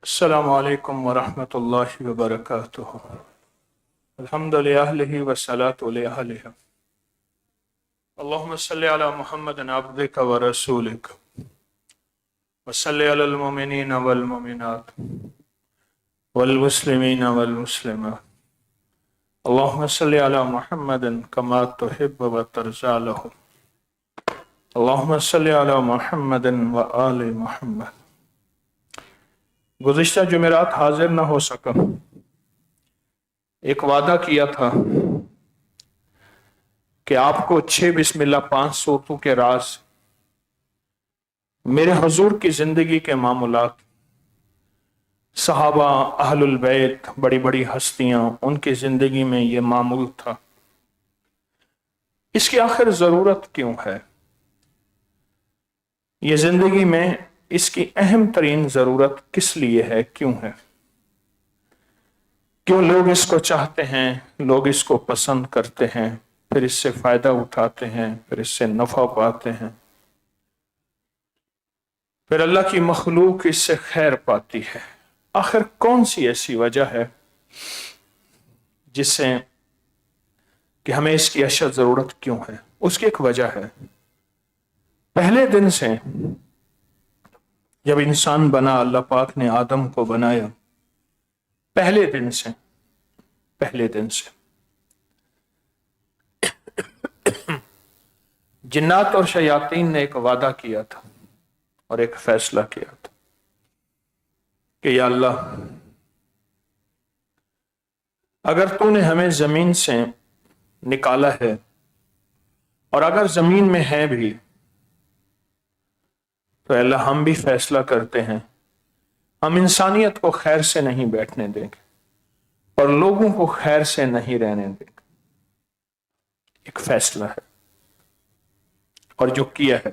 السلام علیکم ورحمۃ اللہ وبرکاتہ۔ الحمد للہ والصلاۃ علیہ اللہم صلی علی محمد عبدک ورسولک وصلی علی المؤمنین والمؤمنات والمسلمین والمسلمات اللہم صلی علی محمد کما تحب وترضی لهم اللہم صلی علی محمد وآل محمد۔ گزشتہ جمعرات حاضر نہ ہو سکا، ایک وعدہ کیا تھا کہ آپ کو 6 بسم اللہ 5 صورتوں کے راز، میرے حضور کی زندگی کے معاملات، صحابہ، اہل البیت، بڑی بڑی ہستیاں، ان کی زندگی میں یہ معمول تھا۔ اس کی آخر ضرورت کیوں ہے؟ یہ زندگی میں اس کی اہم ترین ضرورت کس لیے ہے؟ کیوں ہے؟ کیوں لوگ اس کو چاہتے ہیں، لوگ اس کو پسند کرتے ہیں، پھر اس سے فائدہ اٹھاتے ہیں، پھر اس سے نفع پاتے ہیں، پھر اللہ کی مخلوق اس سے خیر پاتی ہے؟ آخر کون سی ایسی وجہ ہے جس سے کہ ہمیں اس کی اشد ضرورت کیوں ہے؟ اس کی ایک وجہ ہے۔ پہلے دن سے جب انسان بنا، اللہ پاک نے آدم کو بنایا، پہلے دن سے جنات اور شیاطین نے ایک وعدہ کیا تھا اور ایک فیصلہ کیا تھا کہ یا اللہ، اگر تو نے ہمیں زمین سے نکالا ہے اور اگر زمین میں ہے بھی تو اللہ ہم بھی فیصلہ کرتے ہیں، ہم انسانیت کو خیر سے نہیں بیٹھنے دیں گے اور لوگوں کو خیر سے نہیں رہنے دیں گے۔ ایک فیصلہ ہے اور جو کیا ہے،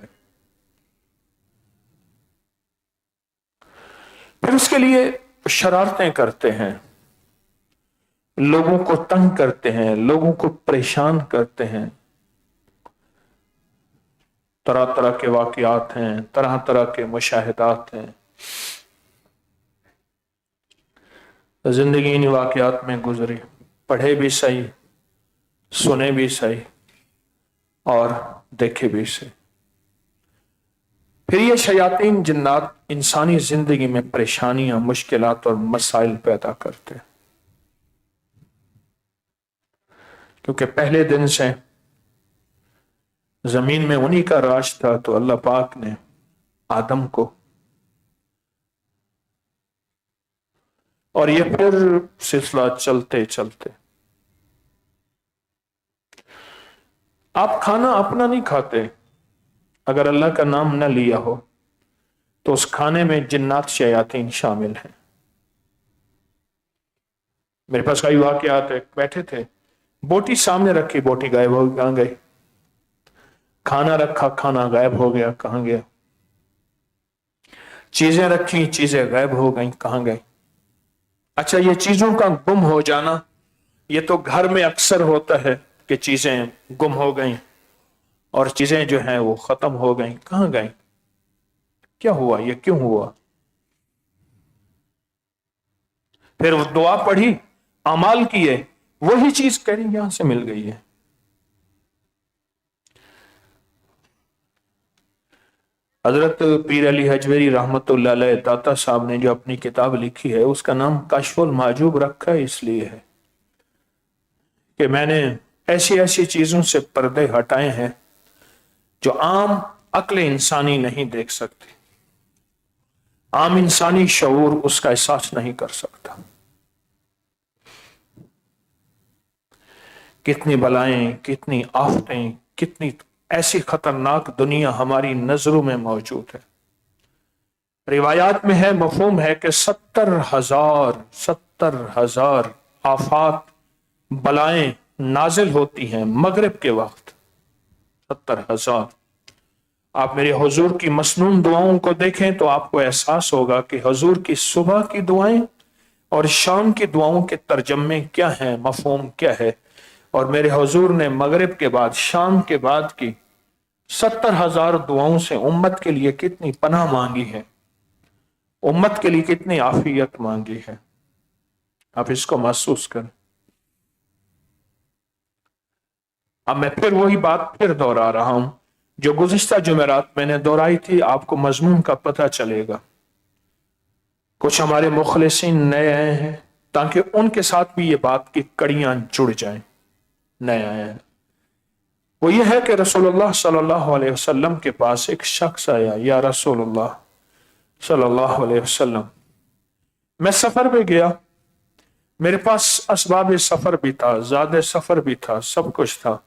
پھر اس کے لیے شرارتیں کرتے ہیں، لوگوں کو تنگ کرتے ہیں، لوگوں کو پریشان کرتے ہیں، طرح طرح کے واقعات ہیں، طرح طرح کے مشاہدات ہیں۔ زندگی ان واقعات میں گزری، پڑھے بھی صحیح، سنے بھی صحیح اور دیکھے بھی صحیح۔ پھر یہ شیاطین جنات انسانی زندگی میں پریشانیاں، مشکلات اور مسائل پیدا کرتے ہیں، کیونکہ پہلے دن سے زمین میں انہی کا راج تھا، تو اللہ پاک نے آدم کو، اور یہ پھر سلسلہ چلتے چلتے، آپ کھانا اپنا نہیں کھاتے، اگر اللہ کا نام نہ لیا ہو تو اس کھانے میں جنات شیاطین شامل ہیں۔ میرے پاس کئی واقعات ہے، بیٹھے تھے، بوٹی سامنے رکھی، بوٹی غائب ہو گئی، کہاں گئی؟ کھانا رکھا، کھانا غائب ہو گیا، کہاں گیا؟ چیزیں رکھی، چیزیں غائب ہو گئیں، کہاں گئیں؟ اچھا، یہ چیزوں کا گم ہو جانا، یہ تو گھر میں اکثر ہوتا ہے کہ چیزیں گم ہو گئیں اور چیزیں جو ہیں وہ ختم ہو گئیں، کہاں گئیں؟ کیا ہوا؟ یہ کیوں ہوا؟ پھر وہ دعا پڑھی، اعمال کیے، وہی چیز کہہ رہی یہاں سے مل گئی ہے۔ حضرت پیر علی حجویری رحمت اللہ علیہ داتا صاحب نے جو اپنی کتاب لکھی ہے، اس کا نام کشف المحجوب رکھا ہے، اس لیے ہے کہ میں نے ایسی ایسی چیزوں سے پردے ہٹائے ہیں جو عام عقل انسانی نہیں دیکھ سکتی، عام انسانی شعور اس کا احساس نہیں کر سکتا۔ کتنی بلائیں، کتنی آفتیں، کتنی ایسی خطرناک دنیا ہماری نظروں میں موجود ہے۔ روایات میں ہے، مفہوم ہے کہ 70,000 آفات، بلائیں نازل ہوتی ہیں مغرب کے وقت، 70,000۔ آپ میرے حضور کی مسنون دعاؤں کو دیکھیں تو آپ کو احساس ہوگا کہ حضور کی صبح کی دعائیں اور شام کی دعاؤں کے ترجمے کیا ہیں، مفہوم کیا ہے، اور میرے حضور نے مغرب کے بعد، شام کے بعد کی 70,000 دعاؤں سے امت کے لیے کتنی پناہ مانگی ہے۔ उम्मत के लिए कितनी आफियत मांगी है, आप इसको महसूस करें। अब मैं फिर वही बात फिर दोहरा रहा हूं जो गुज़िश्ता जुमेरात मैंने दोहराई थी, आपको मजमून का पता चलेगा। कुछ हमारे मुखलिसीन नए आए हैं ताकि उनके साथ भी ये बात की कड़ियां जुड़ जाएं। नए आए हैं वो ये है कि रसूलुल्लाह सल्लल्लाहु अलैहि वसल्लम के पास एक शख्स आया, या रसूलुल्लाह सल्लल्लाहु अलैहि वसल्लम, मैं सफर पे गया, मेरे पास असबाब सफर भी था, ज्यादा सफर भी था, सब कुछ था,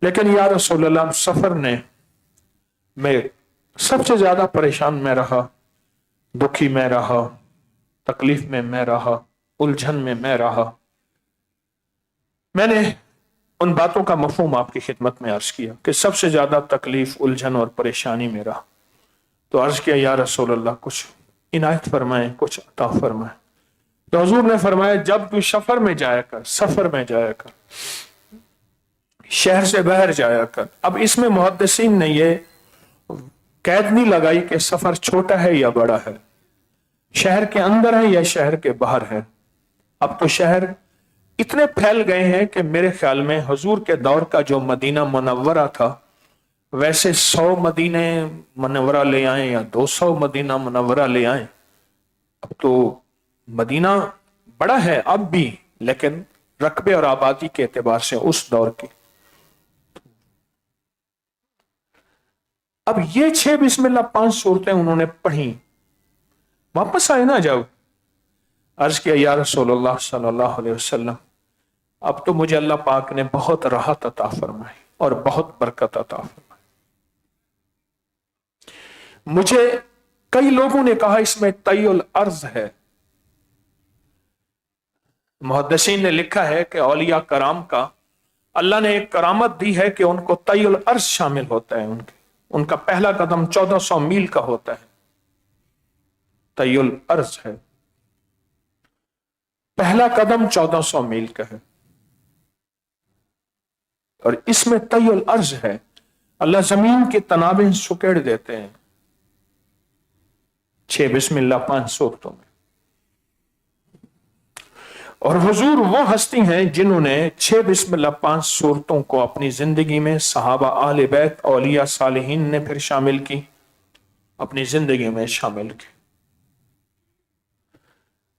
लेकिन या रसूलुल्लाह सफर ने मैं सबसे ज्यादा परेशान मैं रहा, दुखी मैं रहा, तकलीफ में मैं रहा, उलझन में मैं रहा। मैंने उन बातों का मफहूम आपकी खिदमत में अर्ज किया कि सबसे ज्यादा तकलीफ, उलझन और परेशानी में रहा। तो अर्ज किया, या रसूलल्लाह कुछ इनायत फरमाए, कुछ अता फरमाए। तो हुजूर ने फरमाया, जब तू सफर में जाया कर, सफर में जाया कर, शहर से बाहर जाया कर। अब इसमें मुहद्दिसीन ने ये कैद नहीं लगाई कि सफर छोटा है या बड़ा है, शहर के अंदर है या शहर के बाहर है। अब तो शहर इतने फैल गए हैं कि मेरे ख्याल में हुजूर के दौर का जो मदीना मुनव्वरा था, वैसे 100 मदीने मुनव्वरा ले आए या 200 मदीना मुनव्वरा ले आए। अब तो मदीना बड़ा है अब भी, लेकिन रकबे और आबादी के एतबार से उस दौर की। अब ये 6 बिस्मिल्लाह 5 सूरतें उन्होंने पढ़ी, वापस आए ना जब, अर्ज किया, या रसूलुल्लाह सल्लल्लाहु अलैहि वसल्लम, अब तो मुझे अल्लाह पाक ने बहुत राहत अता फरमाई और बहुत बरकत अता फरमाई। मुझे कई लोगों ने कहा इसमें तय्युल अर्ज है। मुहद्दिसीन ने लिखा है कि औलिया कराम का अल्लाह ने एक करामत दी है कि उनको तय्युल अर्ज शामिल होता है, उनका पहला कदम 1400 मील का होता है, तय्युल अर्ज है, पहला कदम 1400 मील का है। और इसमें तय्युल अर्ज है, अल्लाह जमीन की तनाबें सुकेड़ देते हैं 6 बिस्मिल्लाह 5 सूरतों में। और हुजूर वो हस्ती हैं जिन्होंने 6 बिस्मिल्लाह 5 सूरतों को अपनी जिंदगी में सहाबा, आले बैत, औलिया, सालिहीन ने फिर शामिल की, अपनी जिंदगी में शामिल की।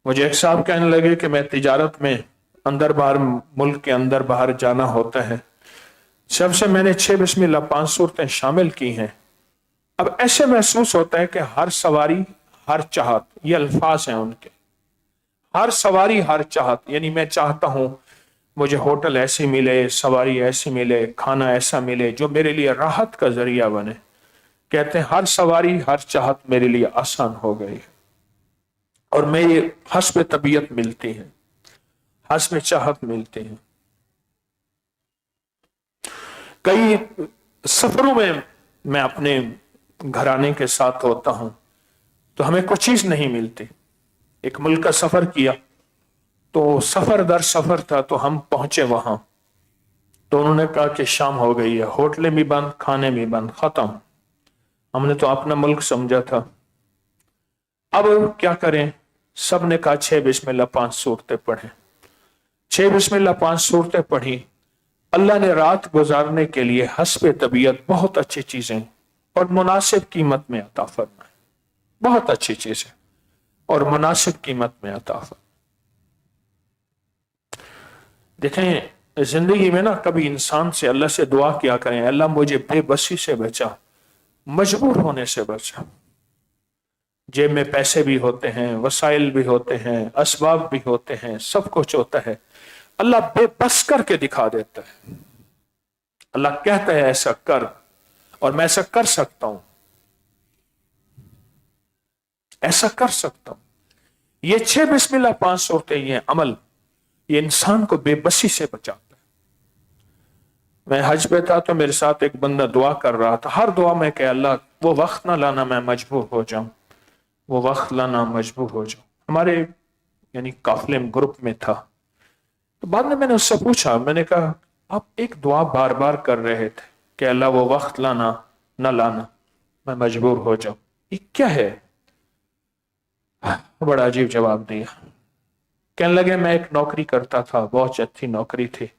मुझे एक साहब कहने लगे कि मैं तिजारत में अंदर बाहर, मुल्क के अंदर बाहर जाना होता है, जब से मैंने 6 बिस्मिल्लाह 5 सूरतें शामिल की हैं, अब ऐसे महसूस होता है कि हर सवारी हर चाहत, ये अल्फाज हैं उनके, हर सवारी हर चाहत, यानी मैं चाहता हूं मुझे होटल ऐसी मिले, सवारी ऐसी मिले, खाना ऐसा मिले जो मेरे लिए राहत का जरिया बने। कहते हैं हर सवारी हर चाहत मेरे लिए आसान हो गई है और मेरी हस्ब तबीयत मिलती है, हस्ब चाहत मिलती है। कई सफरों में मैं अपने घराने के साथ होता हूं तो हमें कुछ चीज नहीं मिलती। एक मुल्क का सफर किया तो सफर दर सफर था, तो हम पहुंचे वहां तो उन्होंने कहा कि शाम हो गई है, होटलें भी बंद, खाने भी बंद, खत्म। हमने तो अपना मुल्क समझा था, अब क्या करें? सब ने कहा 6 बिस्मिल्लाह 5 सूरतें पढ़े। 6 बिस्मिल्लाह 5 सूरतें पढ़ी। अल्लाह ने रात गुजारने के लिए हस्ब तबीयत बहुत अच्छी चीजें और मुनासिब कीमत में अता फरमाए, बहुत अच्छी चीजें और मुनासिब कीमत में अता फरमाए। देखें जिंदगी में ना कभी इंसान से अल्लाह से दुआ किया करें, अल्लाह मुझे बेबसी से बचा, मजबूर होने से बचा। जेब में पैसे भी होते हैं, वसाइल भी होते हैं, असबाब भी होते हैं, सब कुछ होता है, अल्लाह बेबस करके दिखा देता है। अल्लाह कहता है ऐसा कर, और मैं ऐसा कर सकता हूं, ऐसा कर सकता हूं। ये 6 बिस्मिल्लाह 5 सूरतें, ये अमल, ये इंसान को बेबसी से बचाता है। मैं हज पे था तो मेरे साथ एक बंदा दुआ कर रहा था, हर दुआ में कह अल्लाह वो वक्त ना लाना मैं मजबूर हो जाऊं, वो वक्त लाना मजबूर हो जाऊं। हमारे यानी काफिले में ग्रुप में था, तो बाद में मैंने उससे पूछा, मैंने कहा आप एक दुआ बार बार कर रहे थे कि अल्लाह वो वक्त लाना ना लाना मैं मजबूर हो जाऊं, ये क्या है? बड़ा अजीब जवाब दिया। कहने लगे मैं एक नौकरी करता था, बहुत अच्छी नौकरी थी,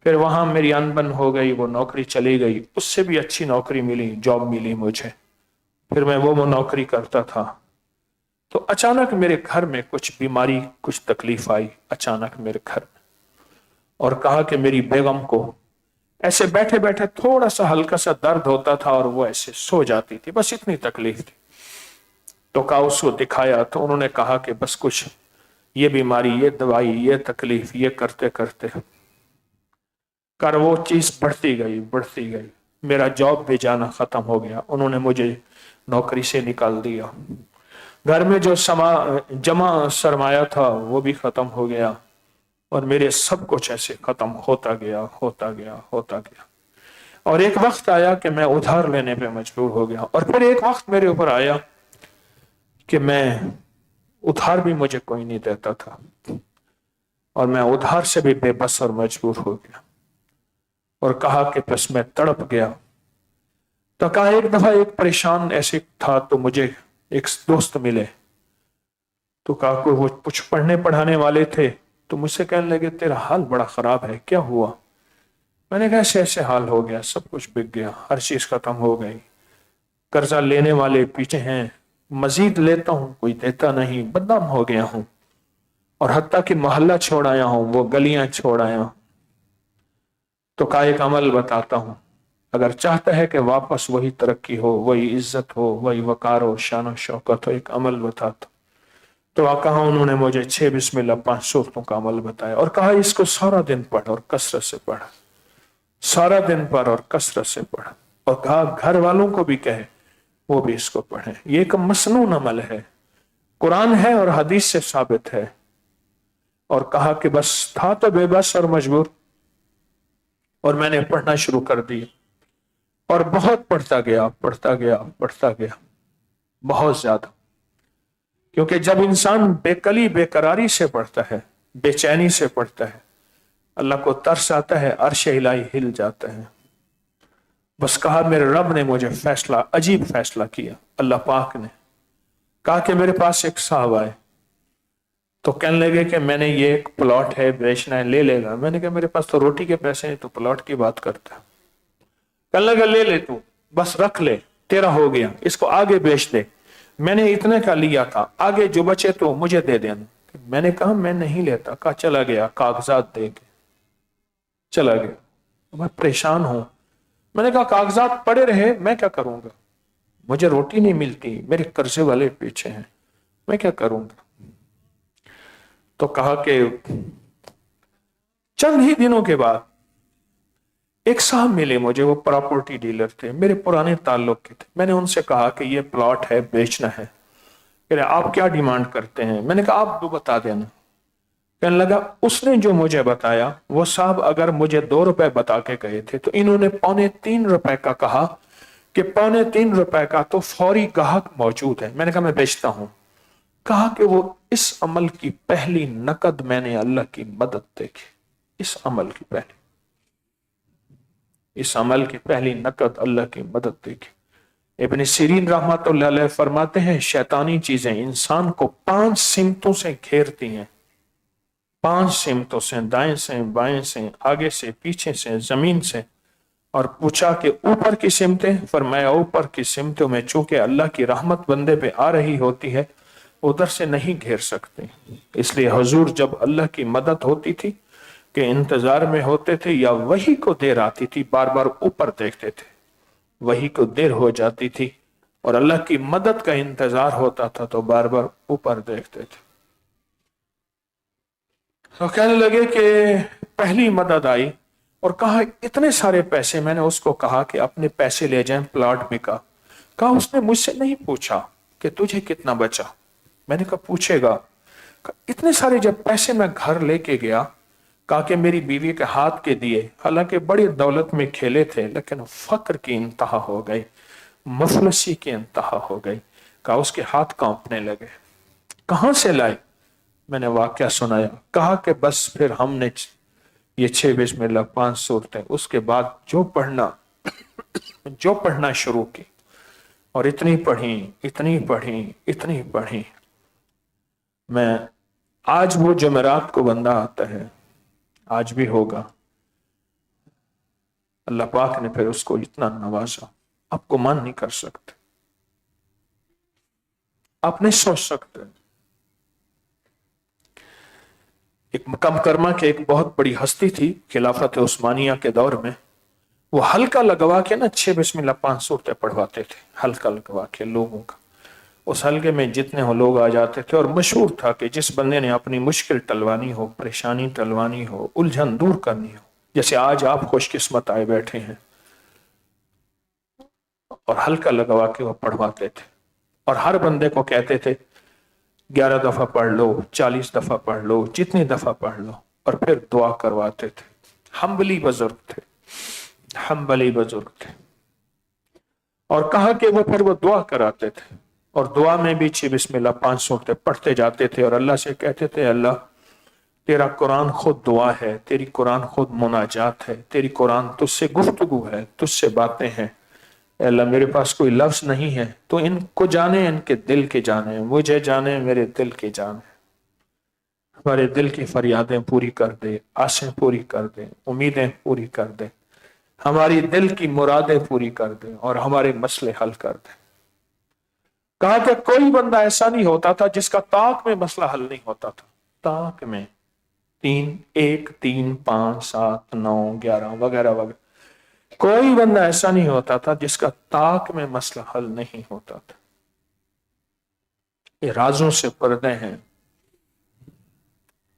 फिर वहां मेरी अनबन हो गई, वो नौकरी चली गई, उससे भी अच्छी नौकरी मिली, जॉब मिली मुझे, फिर मैं वो नौकरी करता था, तो अचानक मेरे घर में कुछ बीमारी, कुछ तकलीफ आई अचानक मेरे घर में। और कहा कि मेरी बेगम को ऐसे बैठे बैठे थोड़ा सा हल्का सा दर्द होता था और वो ऐसे सो जाती थी, बस इतनी तकलीफ थी। तो कहा उसको दिखाया, तो उन्होंने कहा कि बस कुछ ये बीमारी, ये दवाई, ये तकलीफ, ये करते करते कर वो चीज बढ़ती गई बढ़ती गई। मेरा जॉब भी जाना खत्म हो गया, उन्होंने मुझे नौकरी से निकाल दिया, घर में जो जमा सरमाया था वो भी खत्म हो गया, और मेरे सब कुछ ऐसे खत्म होता गया होता गया होता गया। और एक वक्त आया कि मैं उधार लेने पे मजबूर हो गया, और फिर एक वक्त मेरे ऊपर आया कि मैं उधार भी मुझे कोई नहीं देता था, और मैं उधार से भी बेबस और मजबूर हो गया। और कहा कि बस मैं तड़प गया। तो कहा एक दफा एक परेशान ऐसे था, तो मुझे एक दोस्त मिले, तो कहा को वो कुछ पढ़ने पढ़ाने वाले थे, तो मुझसे कहने लगे तेरा हाल बड़ा खराब है, क्या हुआ? मैंने कहा ऐसे ऐसे हाल हो गया, सब कुछ बिक गया, हर चीज खत्म हो गई, कर्जा लेने वाले पीछे हैं, मजीद लेता हूं कोई देता नहीं, बदनाम हो गया हूं, और हत्ता कि मोहल्ला छोड़ आया हूं, वो गलियां छोड़ आया। तो का एक अमल बताता हूं, अगर चाहता है कि वापस वही तरक्की हो, वही इज्जत हो, वही वकार हो, शान और शौकत हो, एक अमल बताता। तो कहा उन्होंने मुझे 6 बिस्मिल्लाह 5 सूरतों का अमल बताया, और कहा इसको सारा दिन पढ़ और कसरत से पढ़, सारा दिन पढ़ और कसरत से पढ़, और कहा घर वालों को भी कहे वो भी इसको पढ़े, ये एक मसनून अमल है, कुरान है और हदीस से साबित है। और कहा कि बस था तो बेबस और मजबूर, और मैंने पढ़ना शुरू कर दिया, और बहुत पढ़ता गया पढ़ता गया पढ़ता गया, बहुत ज्यादा। क्योंकि जब इंसान बेकली बेकरारी से पढ़ता है, बेचैनी से पढ़ता है, अल्लाह को तरस आता है, अर्श इलाही हिल जाता है। बस कहा मेरे रब ने मुझे फैसला, अजीब फैसला किया, अल्लाह पाक ने कहा कि मेरे पास एक साहब आए, तो कहने लगे कि मैंने ये एक प्लॉट है, बेचना है, ले लेगा? मैंने कहा मेरे पास तो रोटी के पैसे हैं, तो प्लॉट की बात करता। कहने लगा ले ले तू, बस रख ले, तेरा हो गया, इसको आगे बेच दे, मैंने इतने का लिया था, आगे जो बचे तो मुझे दे देना। मैंने कहा मैं नहीं लेता। कहा चला गया, कागजात दे के चला गया। मैं परेशान हूं, मैंने कहा कागजात पड़े रहे, मैं क्या करूंगा, मुझे रोटी नहीं मिलती, मेरे कर्जे वाले पीछे हैं, मैं क्या करूंगा। तो कहा कि चंद ही दिनों के बाद एक साहब मिले मुझे, वो प्रॉपर्टी डीलर थे, मेरे पुराने ताल्लुक के थे। मैंने उनसे कहा कि ये प्लॉट है, बेचना है। कह रहे आप क्या डिमांड करते हैं? मैंने कहा आप 2 बता देना। कहने लगा उसने जो मुझे बताया, वो साहब अगर मुझे 2 रुपए बता के गए थे, तो इन्होंने 3.25 रुपए का कहा कि 3.25 रुपए का तो फौरी ग्राहक मौजूद है। मैंने कहा मैं बेचता हूं। कहा कि वो इस अमल की पहली नकद मैंने अल्लाह की मदद देखी, इस अमल की पहली, इस अमल की पहली नकद अल्लाह की मदद देखी। इब्न सीरीन रहमतुल्लाह अलैह फरमाते हैं शैतानी चीजें इंसान को 5 सिमतों से घेरती हैं, 5 सिमतों से, दाएं से, बाएं से, आगे से, पीछे से, जमीन से। और पूछा कि ऊपर की सिमतें? फरमाया ऊपर की सिमतों में चूंकि अल्लाह की रहमत बंदे पे आ रही होती है, उधर से नहीं घेर सकते। इसलिए हुजूर जब अल्लाह की मदद होती थी के इंतजार में होते थे, या वही को देर आती थी, बार बार ऊपर देखते थे, वही को देर हो जाती थी, और अल्लाह की मदद का इंतजार होता था तो बार बार ऊपर देखते थे। तो कहने लगे कि पहली मदद आई, और कहा इतने सारे पैसे। मैंने उसको कहा कि अपने पैसे ले जाएं, प्लॉट बिका। कहा उसने मुझसे नहीं पूछा कि तुझे कितना बचा। मैंने कहा पूछेगा। इतने सारे जब पैसे मैं घर लेके गया, कहा कि मेरी बीवी के हाथ के दिए, हालांकि बड़ी दौलत में खेले थे, लेकिन फक्र की इंतहा हो गई, मुफलसी की इंतहा हो गई। कहा उसके हाथ कांपने लगे। कहां से लाए? मैंने वाकया सुनाया। कहा कि बस फिर हमने ये 6 बिस्मिल्लाह 5 सूरतें, उसके बाद जो पढ़ना शुरू की, और इतनी पढ़ी, इतनी पढ़ी, इतनी पढ़ी, میں آج وہ جمعرات کو بندہ آتا ہے، آج بھی ہوگا، اللہ پاک نے پھر اس کو اتنا نوازا، آپ کو مان نہیں کر سکتے، آپ نہیں سوچ سکتے۔ ایک مکہ مکرمہ کے ایک بہت بڑی ہستی تھی خلافت عثمانیہ کے دور میں، وہ حلقہ لگوا کے نا 6 بسم اللہ 5 صورتیں پڑھواتے تھے، حلقہ لگوا کے لوگوں کا۔ اس حلقے میں جتنے ہو لوگ آ جاتے تھے، اور مشہور تھا کہ جس بندے نے اپنی مشکل ٹلوانی ہو، پریشانی ٹلوانی ہو، الجھن دور کرنی ہو، جیسے آج آپ خوش قسمت آئے بیٹھے ہیں، اور حلقہ لگوا کے وہ پڑھواتے تھے، اور ہر بندے کو کہتے تھے 11 دفعہ پڑھ لو، 40 دفعہ پڑھ لو، جتنی دفعہ پڑھ لو، اور پھر دعا کرواتے تھے۔ حنبلی بزرگ تھے، حنبلی بزرگ تھے، اور کہا کہ وہ پھر وہ دعا کراتے تھے، اور دعا میں بھی 6 بسم اللہ 5 صورتیں پڑھتے جاتے تھے، اور اللہ سے کہتے تھے اللہ تیرا قرآن خود دعا ہے، تیری قرآن خود مناجات ہے، تیری قرآن تجھ سے گفتگو ہے، تجھ سے باتیں ہیں، اے اللہ میرے پاس کوئی لفظ نہیں ہے، تو ان کو جانے، ان کے دل کے جانے، مجھے جانے، میرے دل کے جانے، ہمارے دل کی فریادیں پوری کر دے، آسیں پوری کر دے، امیدیں پوری کر دے، ہماری دل کی مرادیں پوری کر دے، اور ہمارے مسئلے حل کر دے۔ کہا کہ کوئی بندہ ایسا نہیں ہوتا تھا جس کا طاق میں مسئلہ حل نہیں ہوتا تھا، طاق میں 3 1 3 5 7 9 11 وغیرہ وغیرہ، کوئی بندہ ایسا نہیں ہوتا تھا جس کا طاق میں مسئلہ حل نہیں ہوتا تھا۔ یہ رازوں سے پردے ہیں،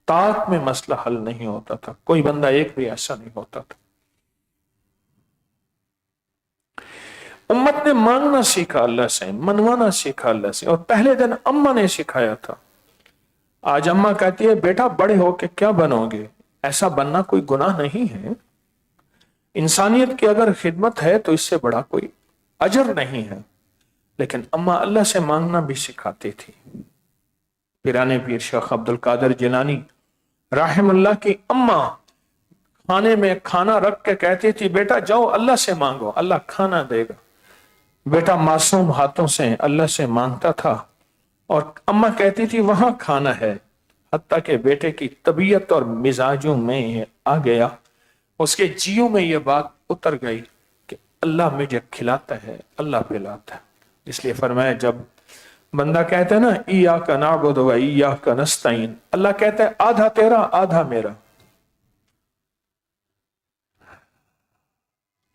طاق میں مسئلہ حل نہیں ہوتا تھا، کوئی بندہ ایک بھی ایسا نہیں ہوتا تھا۔ امت نے مانگنا سیکھا اللہ سے، منوانا سیکھا اللہ سے، اور پہلے دن اماں نے سکھایا تھا۔ آج اماں کہتی ہے بیٹا بڑے ہو کے کیا بنو گے؟ ایسا بننا کوئی گناہ نہیں ہے، انسانیت کی اگر خدمت ہے تو اس سے بڑا کوئی اجر نہیں ہے، لیکن اماں اللہ سے مانگنا بھی سکھاتی تھی۔ پیرانے پیر شیخ عبد القادر جیلانی رحم اللہ کی اماں کھانے میں کھانا رکھ کے کہتی تھی بیٹا جاؤ اللہ سے مانگو، اللہ کھانا دے گا۔ بیٹا معصوم ہاتھوں سے اللہ سے مانگتا تھا، اور اماں کہتی تھی وہاں کھانا ہے، حتیٰ کہ بیٹے کی طبیعت اور مزاجوں میں یہ آ گیا، اس کے جیوں میں یہ بات اتر گئی کہ اللہ مجھے کھلاتا ہے، اللہ پلاتا ہے۔ اس لیے فرمایا جب بندہ کہتا ہے نا ایاک نعبد و ایاک نستعین، اللہ کہتا ہے آدھا تیرا آدھا میرا،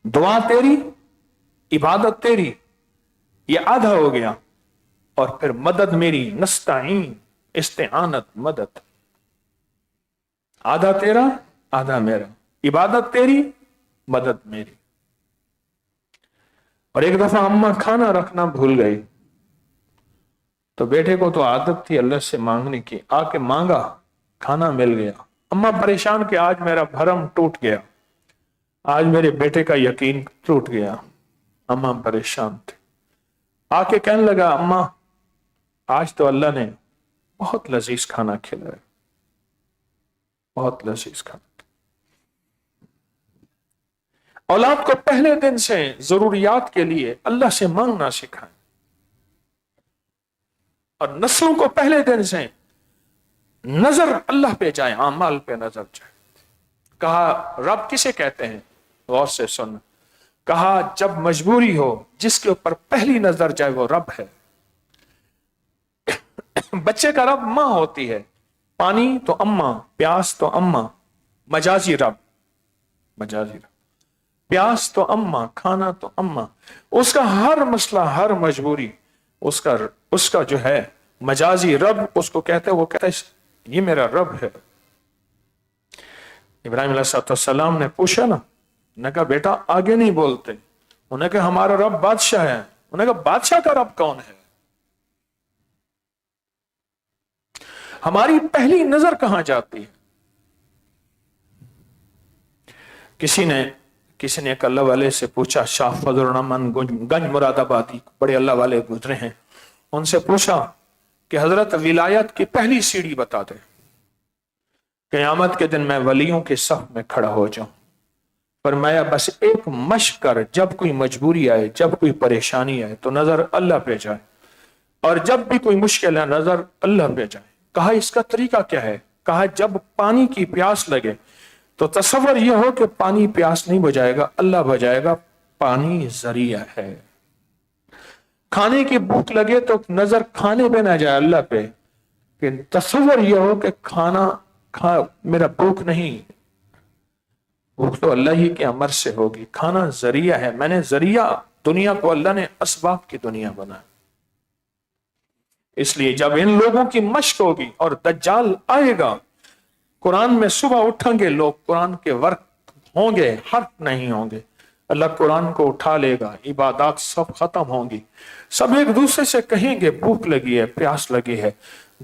دعا تیری، عبادت تیری، یہ آدھا ہو گیا، اور پھر مدد میری، نستعین استعانت مدد، آدھا تیرا آدھا میرا، عبادت تیری مدد میری۔ اور ایک دفعہ اماں کھانا رکھنا بھول گئی، تو بیٹے کو تو عادت تھی اللہ سے مانگنے کی، آ کے مانگا، کھانا مل گیا، اماں پریشان کہ آج میرا بھرم ٹوٹ گیا، آج میرے بیٹے کا یقین ٹوٹ گیا۔ اماں پریشان تھی، آ کے کہنے لگا اماں آج تو اللہ نے بہت لذیذ کھانا کھلایا، بہت لذیذ کھانا۔ اولاد کو پہلے دن سے ضروریات کے لیے اللہ سے مانگنا سکھائیں، اور نسلوں کو پہلے دن سے نظر اللہ پہ جائے، اعمال پہ نظر جائے۔ کہا رب کسے کہتے ہیں؟ غور سے سن، کہا جب مجبوری ہو جس کے اوپر پہلی نظر جائے وہ رب ہے۔ بچے کا رب ماں ہوتی ہے، پانی تو اماں، پیاس تو اماں، مجازی رب، مجازی رب، پیاس تو اماں، کھانا تو اماں، اس کا ہر مسئلہ، ہر مجبوری، اس کا جو ہے مجازی رب اس کو کہتے ہیں، وہ کہتا ہے یہ میرا رب ہے۔ ابراہیم علیہ السلام نے پوچھا نا، انہوں نے کہا بیٹا آگے نہیں بولتے، انہوں نے کہا ہمارا رب بادشاہ ہے، انہوں نے کہا بادشاہ کا رب کون ہے؟ ہماری پہلی نظر کہاں جاتی ہے؟ کسی نے ایک اللہ والے سے پوچھا، شاہ فضل الرحمن گنج مراد آبادی، بڑے اللہ والے گزرے ہیں، ان سے پوچھا کہ حضرت ولایت کی پہلی سیڑھی بتا دے، قیامت کے دن میں ولیوں کے صف میں کھڑا ہو جاؤں۔ فرمایا بس ایک مشق کر، جب کوئی مجبوری آئے، جب کوئی پریشانی آئے تو نظر اللہ پہ جائے، اور جب بھی کوئی مشکل ہے نظر اللہ پہ جائے۔ کہا اس کا طریقہ کیا ہے؟ کہا جب پانی کی پیاس لگے تو تصور یہ ہو کہ پانی پیاس نہیں بجائے گا، اللہ بجائے گا، پانی ذریعہ ہے۔ کھانے کی بھوک لگے تو نظر کھانے پہ نہ جائے اللہ پہ، کہ تصور یہ ہو کہ میرا بھوک نہیں، بھوک تو اللہ ہی کے امر سے ہوگی، کھانا ذریعہ ہے، میں نے ذریعہ، دنیا کو اللہ نے اسباب کی دنیا بنایا۔ اس لیے جب ان لوگوں کی مشق ہوگی اور دجال آئے گا، قرآن میں صبح اٹھیں گے لوگ، قرآن کے ورق ہوں گے، حرف نہیں ہوں گے، اللہ قرآن کو اٹھا لے گا، عبادات سب ختم ہوں گی، سب ایک دوسرے سے کہیں گے بھوک لگی ہے، پیاس لگی ہے،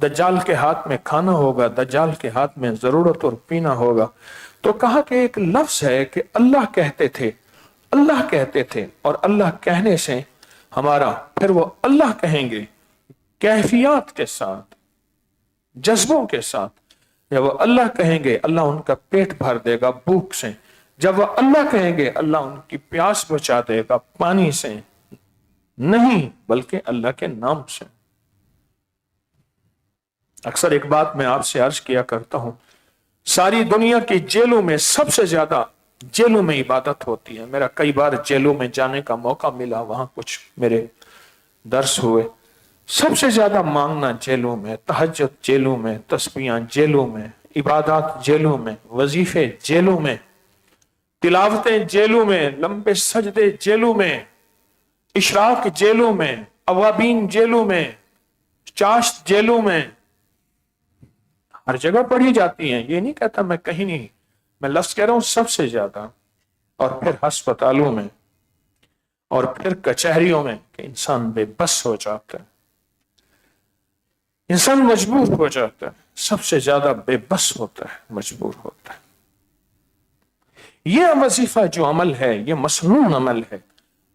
دجال کے ہاتھ میں کھانا ہوگا، دجال کے ہاتھ میں ضرورت اور پینا ہوگا۔ تو کہا کہ ایک لفظ ہے کہ اللہ کہتے تھے، اللہ کہتے تھے، اور اللہ کہنے سے ہمارا، پھر وہ اللہ کہیں گے کیفیات کے ساتھ، جذبوں کے ساتھ۔ جب وہ اللہ کہیں گے اللہ ان کا پیٹ بھر دے گا بھوک سے، جب وہ اللہ کہیں گے اللہ ان کی پیاس بچا دے گا پانی سے نہیں بلکہ اللہ کے نام سے۔ اکثر ایک بات میں آپ سے عرض کیا کرتا ہوں، ساری دنیا کی جیلوں میں سب سے زیادہ جیلوں میں عبادت ہوتی ہے۔ میرا کئی بار جیلوں میں جانے کا موقع ملا، وہاں کچھ میرے درس ہوئے، سب سے زیادہ مانگنا جیلوں میں، تہجد جیلوں میں، تسبیحاں جیلوں میں، عبادات جیلوں میں، وظیفے جیلوں میں، تلاوتیں جیلوں میں، لمبے سجدے جیلوں میں، اشراق جیلوں میں، اوابین جیلوں میں، چاشت جیلوں میں، ہر جگہ پڑھی جاتی ہیں۔ یہ نہیں کہتا میں کہیں نہیں، میں لفظ کہہ رہا ہوں سب سے زیادہ، اور پھر ہسپتالوں میں، اور پھر کچہریوں میں، کہ انسان بے بس ہو جاتا ہے، انسان مجبور ہو جاتا ہے، سب سے زیادہ بے بس ہوتا ہے، مجبور ہوتا ہے۔ یہ وظیفہ جو عمل ہے، یہ مسنون عمل ہے۔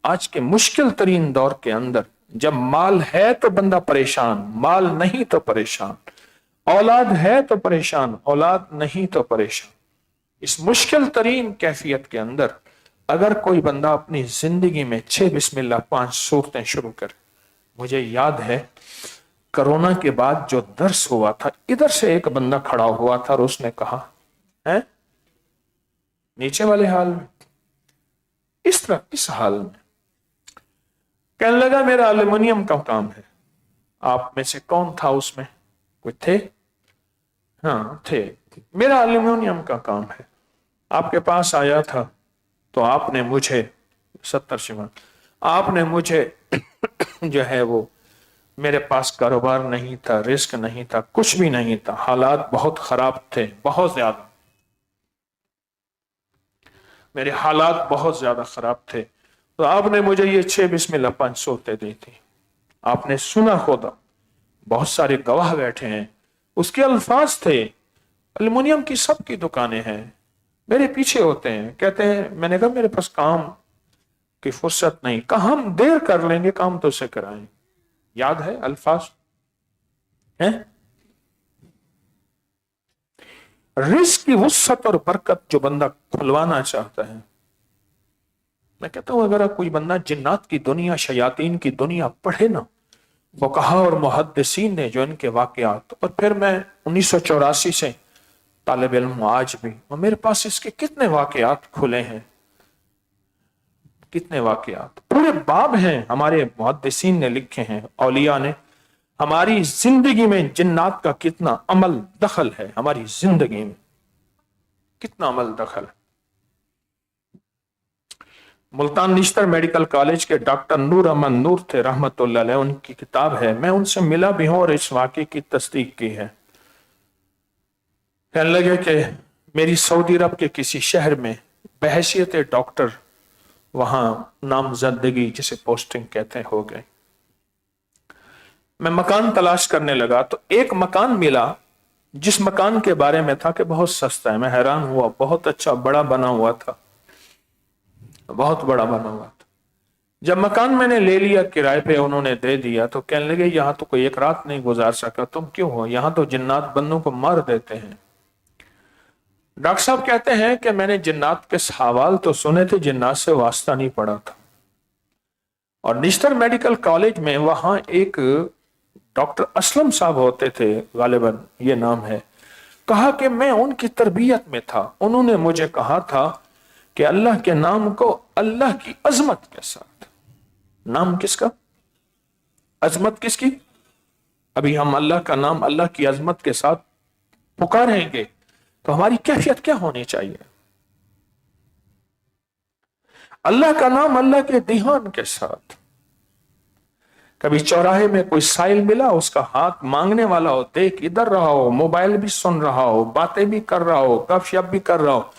آج کے مشکل ترین دور کے اندر جب مال ہے تو بندہ پریشان، مال نہیں تو پریشان، اولاد ہے تو پریشان، اولاد نہیں تو پریشان، اس مشکل ترین کیفیت کے اندر اگر کوئی بندہ اپنی زندگی میں 6 بسم اللہ 5 صورتیں شروع کرے۔ مجھے یاد ہے کرونا کے بعد جو درس ہوا تھا، ادھر سے ایک بندہ کھڑا ہوا تھا اور اس نے کہا ہے نیچے والے حال میں، اس طرح اس حال میں، کہنے لگا میرا ایلومینیم کا کام ہے۔ آپ میں سے کون تھا اس میں؟ کوئی تھے؟ ہاں تھے۔ میرا ایلومینیم کا کام ہے، آپ کے پاس آیا تھا تو آپ نے مجھے 70 شمع، آپ نے مجھے جو ہے وہ، میرے پاس کاروبار نہیں تھا، رزق نہیں تھا، کچھ بھی نہیں تھا، حالات بہت خراب تھے، بہت زیادہ، میرے حالات بہت زیادہ خراب تھے، تو آپ نے مجھے یہ 6 بسم اللہ 5 صورتیں دی تھی۔ آپ نے سنا ہوگا، بہت سارے گواہ بیٹھے ہیں، اس کے الفاظ تھے، ایلومینیم کی سب کی دکانیں ہیں، میرے پیچھے ہوتے ہیں، کہتے ہیں، میں نے کہا میرے پاس کام کی فرصت نہیں، کہا ہم دیر کر لیں گے، کام تو اسے کرائیں۔ یاد ہے الفاظ ہیں؟ رزق کی وسعت اور برکت جو بندہ کھلوانا چاہتا ہے، میں کہتا ہوں اگر کوئی بندہ جنات کی دنیا، شیاطین کی دنیا پڑھے نا، فقہا اور محدثین نے جو ان کے واقعات، اور پھر میں 1984 سے طالب علم آج بھی، اور میرے پاس اس کے کتنے واقعات کھلے ہیں، کتنے واقعات، پورے باب ہیں ہمارے محدثین نے لکھے ہیں، اولیاء نے، ہماری زندگی میں جنات کا کتنا عمل دخل ہے، ہماری زندگی میں کتنا عمل دخل ہے۔ ملتان نشتر میڈیکل کالج کے ڈاکٹر نور احمد نور تھے رحمت اللہ علیہ، ان کی کتاب ہے، میں ان سے ملا بھی ہوں اور اس واقعے کی تصدیق کی ہے۔ کہنے لگے کہ میری سعودی عرب کے کسی شہر میں بحیثیت ڈاکٹر وہاں نامزدگی جسے پوسٹنگ کہتے ہیں ہو گئے، میں مکان تلاش کرنے لگا تو ایک مکان ملا جس مکان کے بارے میں تھا کہ بہت سستا ہے، میں حیران ہوا، بہت اچھا بڑا بنا ہوا تھا، بہت بڑا بنا ہوا تھا۔ جب مکان میں نے لے لیا کرائے پہ، انہوں نے دے دیا، تو کہنے لگے یہاں تو کوئی ایک رات نہیں گزار سکا، تم کیوں ہو یہاں؟ تو جنات بندوں کو مار دیتے ہیں۔ ڈاکٹر صاحب کہتے ہیں کہ میں نے جنات کے حوال تو سنے تھے، جنات سے واسطہ نہیں پڑا تھا، اور نشتر میڈیکل کالج میں وہاں ایک डॉक्टर असलम साहब होते थे, गालिबन ये नाम है। कहा कि मैं उनकी तरबियत में था, उन्होंने मुझे कहा था कि अल्लाह के नाम को अल्लाह की अजमत के साथ, नाम किसका, अजमत किसकी, अभी हम अल्लाह का नाम अल्लाह की अजमत के साथ पुकारेंगे तो हमारी कैफियत क्या होनी चाहिए। अल्लाह का नाम अल्लाह के ध्यान के साथ। कभी चौराहे में कोई साइल मिला, उसका हाथ मांगने वाला हो, देख इधर रहा हो, मोबाइल भी सुन रहा हो, बातें भी कर रहा हो, गपशप भी कर रहा हो,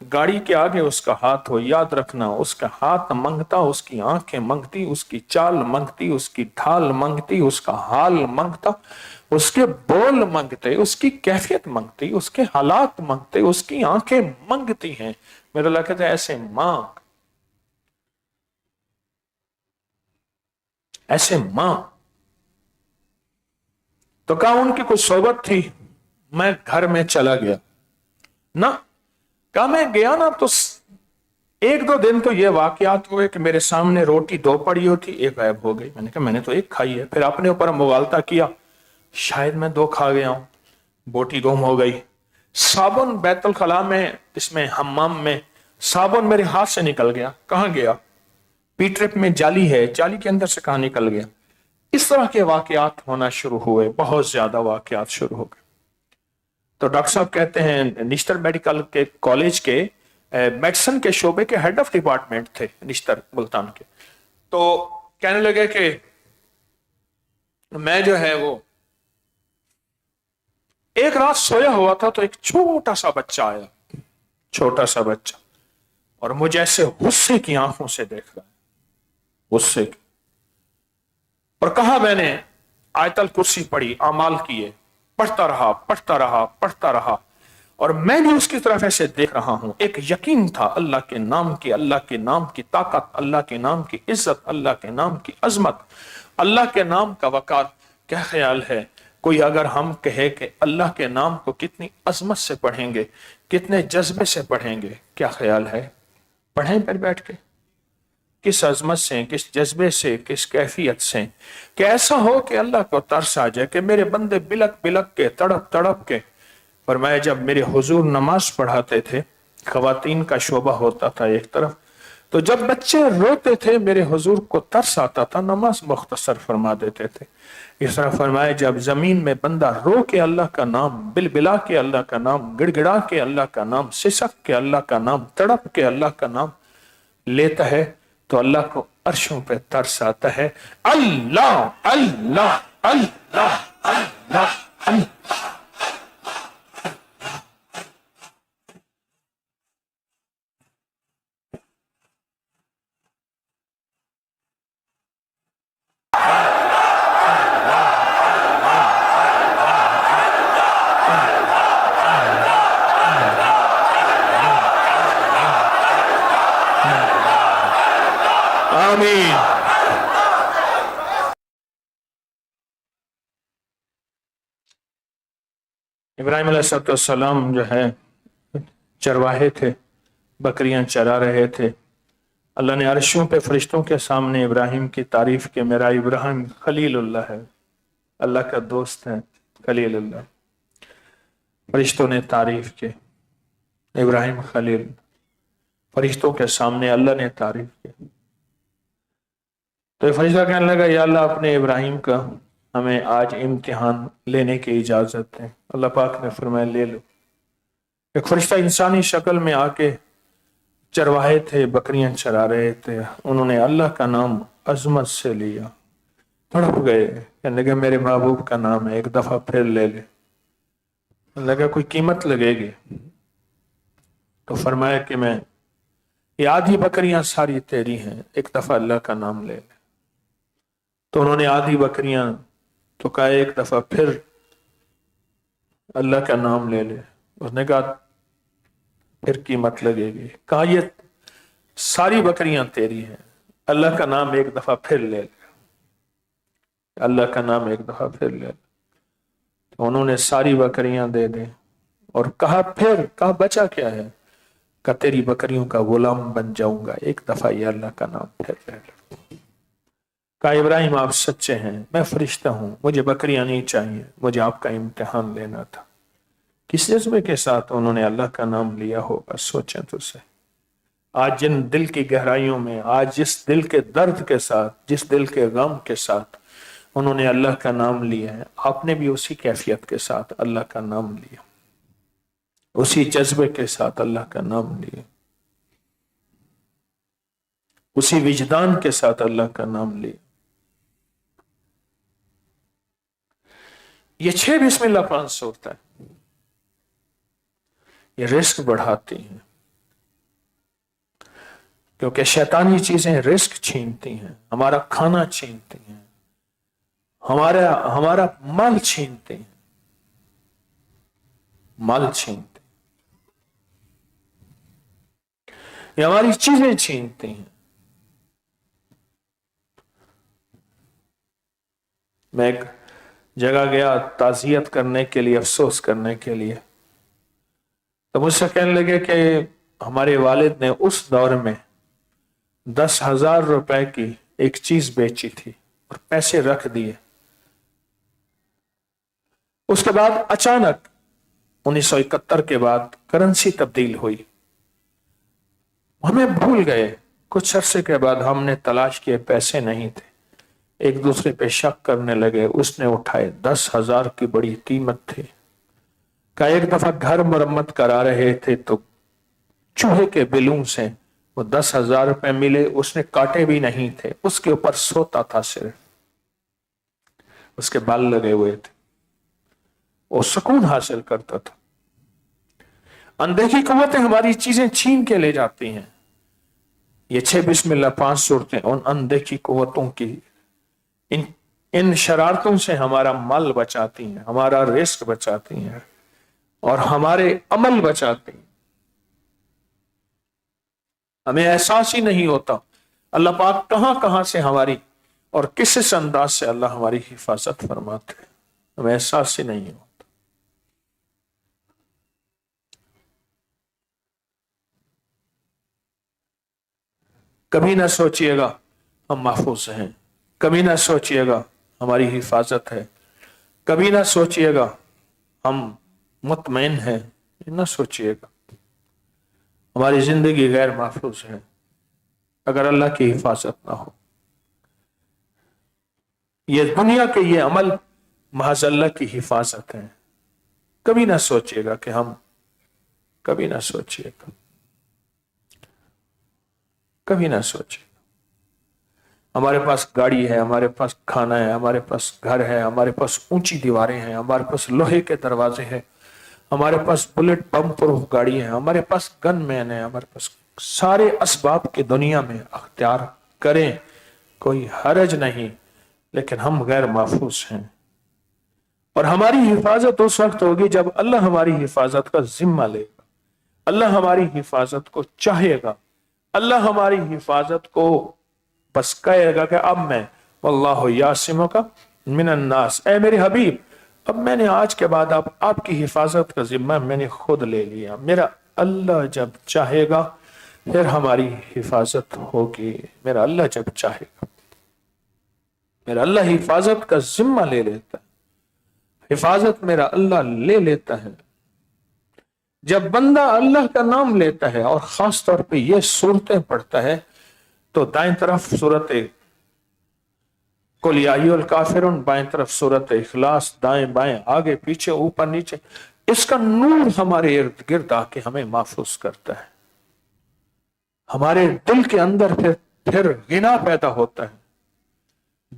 गाड़ी के आगे उसका हाथ हो, याद रखना उसका हाथ मांगता, उसकी आंखें मांगती, उसकी चाल मांगती, उसकी ढाल मांगती, उसका हाल मांगता, उसके बोल मांगते, उसकी कैफियत मांगती, उसके हालात मांगते, उसकी आंखें मांगती हैं। मेरा लगता है ऐसे मांग, ऐसे मां। तो कहा उनकी कुछ सोबत थी, मैं घर में चला गया ना, कहा मैं गया ना तो एक दो दिन तो ये वाकयात हुए कि मेरे सामने रोटी दो पड़ी होती, एक गायब हो गई। मैंने कहा मैंने तो एक खाई है। फिर अपने ऊपर मुगालता किया, शायद मैं दो खा गया हूं, बोटी गुम हो गई। साबुन बैतुल खला में, इसमें हम्माम में साबुन मेरे हाथ से निकल गया, कहां गया, पीट्रिप में जाली है, जाली के अंदर से कहां निकल गया। इस तरह के वाकयात होना शुरू हुए, बहुत ज्यादा वाकयात शुरू हो गए। तो डॉक्टर साहब कहते हैं, निश्तर मेडिकल के कॉलेज के मेडिसिन के शोबे के हेड ऑफ डिपार्टमेंट थे निश्तर मुल्तान के। तो कहने लगे कि मैं जो है वो एक रात सोया हुआ था तो एक छोटा सा बच्चा आया, छोटा सा बच्चा, और मुझे ऐसे गुस्से की आंखों से देख रहा है, गुस्से की। और कहा मैंने आयतल कुर्सी पढ़ी, अमाल किए, पढ़ता रहा पढ़ता रहा पढ़ता रहा, और मैं भी उसकी तरफ ऐसे देख रहा हूं। एक यकीन था अल्लाह के नाम की, अल्लाह के नाम की ताकत, अल्लाह के नाम की इज्जत, अल्लाह के नाम की अजमत, अल्लाह के नाम का वकार। क्या ख्याल है, कोई अगर हम कहे कि अल्लाह के नाम को कितनी अजमत से पढ़ेंगे, कितने जज्बे से पढ़ेंगे, क्या ख्याल है, पढ़ें पर बैठ के, किस अजमत से, किस जज्बे से, किस कैफियत से, कि ऐसा हो कि अल्लाह को तरस आ जाए कि मेरे बंदे बिलक बिलक के, तड़प तड़प के। फरमाया जब मेरे हुजूर नमाज पढ़ाते थे, खवातीन का शोबा होता था एक तरफ, तो जब बच्चे रोते थे मेरे हुजूर को तरस आता था, नमाज मुख्तसर फरमा देते थे। इस तरह फरमाया जब जमीन में बंदा रो के अल्लाह का नाम, बिलबिला के अल्लाह का नाम, गिड़गिड़ा के अल्लाह का नाम, सिसक के अल्लाह का नाम, तड़प के अल्लाह का नाम लेता है तो अल्लाह को अर्शों पे तरस आता है। अल्लाह अल्लाह अल्लाह अल्लाह अल्लाह। आमीन। इब्राहिम अलैहिस्सलाम जो है चरवाहे थे, बकरियां चरा रहे थे। अल्लाह ने अर्शों पे फरिश्तों के सामने इब्राहिम की तारीफ की, मेरा इब्राहिम खलीलुल्लाह है, अल्लाह का दोस्त है, खलीलुल्लाह। फरिश्तों ने तारीफ की, इब्राहिम खलील, फरिश्तों के सामने अल्लाह ने तारीफ की। तो फरिश्ता कहने लगा, या अल्लाह अपने इब्राहिम का हमें आज इम्तिहान लेने की इजाजत है। अल्लाह पाक ने फरमाया ले लो। एक फरिश्ता इंसानी शक्ल में आके, चरवाहे थे, बकरियां चरा रहे थे, उन्होंने अल्लाह का नाम अजमत से लिया, तड़प गए, कहने लगे मेरे महबूब का नाम है, एक दफा फिर ले ले। लगा कोई कीमत लगेगी, तो फरमाया कि मैं ये आधी बकरियां सारी तेरी हैं, एक दफा अल्लाह का नाम ले ले। तो उन्होंने आधी बकरियां, तो कहा एक दफा फिर अल्लाह का नाम ले ले। उसने कहा फिर कीमत लगेगी। कहा ये सारी बकरियां तेरी हैं, अल्लाह का नाम एक दफा फिर ले ले, अल्लाह का नाम एक दफा फिर ले ले। तो उन्होंने सारी बकरियां दे दी और कहा फिर, कहा बचा क्या है, कहा तेरी बकरियों का गुलाम बन जाऊंगा, एक दफा ये अल्लाह का नाम फिर ले ले। کہا ابراہیم آپ سچے ہیں، میں فرشتہ ہوں، مجھے بکریاں نہیں چاہیے، مجھے آپ کا امتحان لینا تھا۔ کس جذبے کے ساتھ انہوں نے اللہ کا نام لیا ہوگا، سوچیں تو صحیح۔ آج جن دل کی گہرائیوں میں، آج جس دل کے درد کے ساتھ، جس دل کے غم کے ساتھ انہوں نے اللہ کا نام لیا ہے، آپ نے بھی اسی کیفیت کے ساتھ اللہ کا نام لیا، اسی جذبے کے ساتھ اللہ کا نام لیا، اسی وجدان کے ساتھ اللہ کا نام لیا۔ یہ 6 بسم اللہ 500 ہوتا ہے، یہ رزق بڑھاتی ہیں، کیونکہ شیطانی چیزیں رزق چھینتی ہیں، ہمارا کھانا چھینتی ہیں، ہمارا مال چھینتے ہیں، مال چھینتے ہیں، یہ ہماری چیزیں چھینتے ہیں۔ میں ایک جگہ گیا تعزیت کرنے کے لیے، افسوس کرنے کے لیے، تو مجھ سے کہنے لگے کہ ہمارے والد نے اس دور میں 10,000 روپے کی ایک چیز بیچی تھی اور پیسے رکھ دیے، اس کے بعد اچانک 1971 کے بعد کرنسی تبدیل ہوئی، ہمیں بھول گئے، کچھ عرصے کے بعد ہم نے تلاش کیے، پیسے نہیں تھے، ایک دوسرے پہ شک کرنے لگے، اس نے اٹھائے، 10,000 کی بڑی قیمت تھی۔ کہ ایک دفعہ گھر مرمت کرا رہے تھے تو چوہے کے بلوں سے وہ 10,000 روپے ملے، اس نے کاٹے بھی نہیں تھے، اس کے اوپر سوتا تھا، صرف اس کے بال لگے ہوئے تھے، وہ سکون حاصل کرتا تھا۔ اندیکھی قوتیں ہماری چیزیں چھین کے لے جاتی ہیں۔ یہ 6 بسم اللہ 5 صورتیں ان اندیکھی قوتوں کی، ان شرارتوں سے ہمارا مال بچاتی ہیں، ہمارا رزق بچاتی ہیں اور ہمارے عمل بچاتی ہیں۔ ہمیں احساس ہی نہیں ہوتا اللہ پاک کہاں کہاں سے ہماری اور کس انداز سے اللہ ہماری حفاظت فرماتے ہیں، ہمیں احساس ہی نہیں ہوتا۔ کبھی نہ سوچئے گا ہم محفوظ ہیں، کبھی نہ سوچئے گا ہماری حفاظت ہے، کبھی نہ سوچئے گا ہم مطمئن ہیں، نہ سوچئے گا ہماری زندگی غیر محفوظ ہے اگر اللہ کی حفاظت نہ ہو۔ یہ دنیا کے یہ عمل محض اللہ کی حفاظت ہے، کبھی نہ سوچئے گا کہ ہم، کبھی نہ سوچئے گا، کبھی نہ سوچئے گا ہمارے پاس گاڑی ہے، ہمارے پاس کھانا ہے، ہمارے پاس گھر ہے، ہمارے پاس اونچی دیواریں ہیں، ہمارے پاس لوہے کے دروازے ہیں، ہمارے پاس بلٹ پمپ پروف گاڑی ہے، ہمارے پاس گن مین ہے، ہمارے پاس سارے اسباب کی دنیا میں اختیار کریں، کوئی حرج نہیں، لیکن ہم غیر محفوظ ہیں۔ اور ہماری حفاظت اس وقت ہوگی جب اللہ ہماری حفاظت کا ذمہ لے گا، اللہ ہماری حفاظت کو چاہے گا، اللہ ہماری حفاظت کو بس کہے گا کہ اب میں واللہ یعصمک من الناس، اے میرے حبیب اب میں نے آج کے بعد آپ کی حفاظت کا ذمہ میں نے خود لے لیا، میرا اللہ جب چاہے گا پھر ہماری حفاظت ہوگی، میرا اللہ جب چاہے گا، میرا اللہ حفاظت کا ذمہ لے لیتا ہے، حفاظت میرا اللہ لے لیتا ہے۔ جب بندہ اللہ کا نام لیتا ہے اور خاص طور پہ یہ صورتیں پڑھتا ہے تو دائیں طرف سورت قل یا ایھا الکافرون، بائیں طرف سورت اخلاص، دائیں بائیں آگے پیچھے اوپر نیچے، اس کا نور ہمارے ارد گرد آ کے ہمیں محفوظ کرتا ہے، ہمارے دل کے اندر پھر غنا پیدا ہوتا ہے،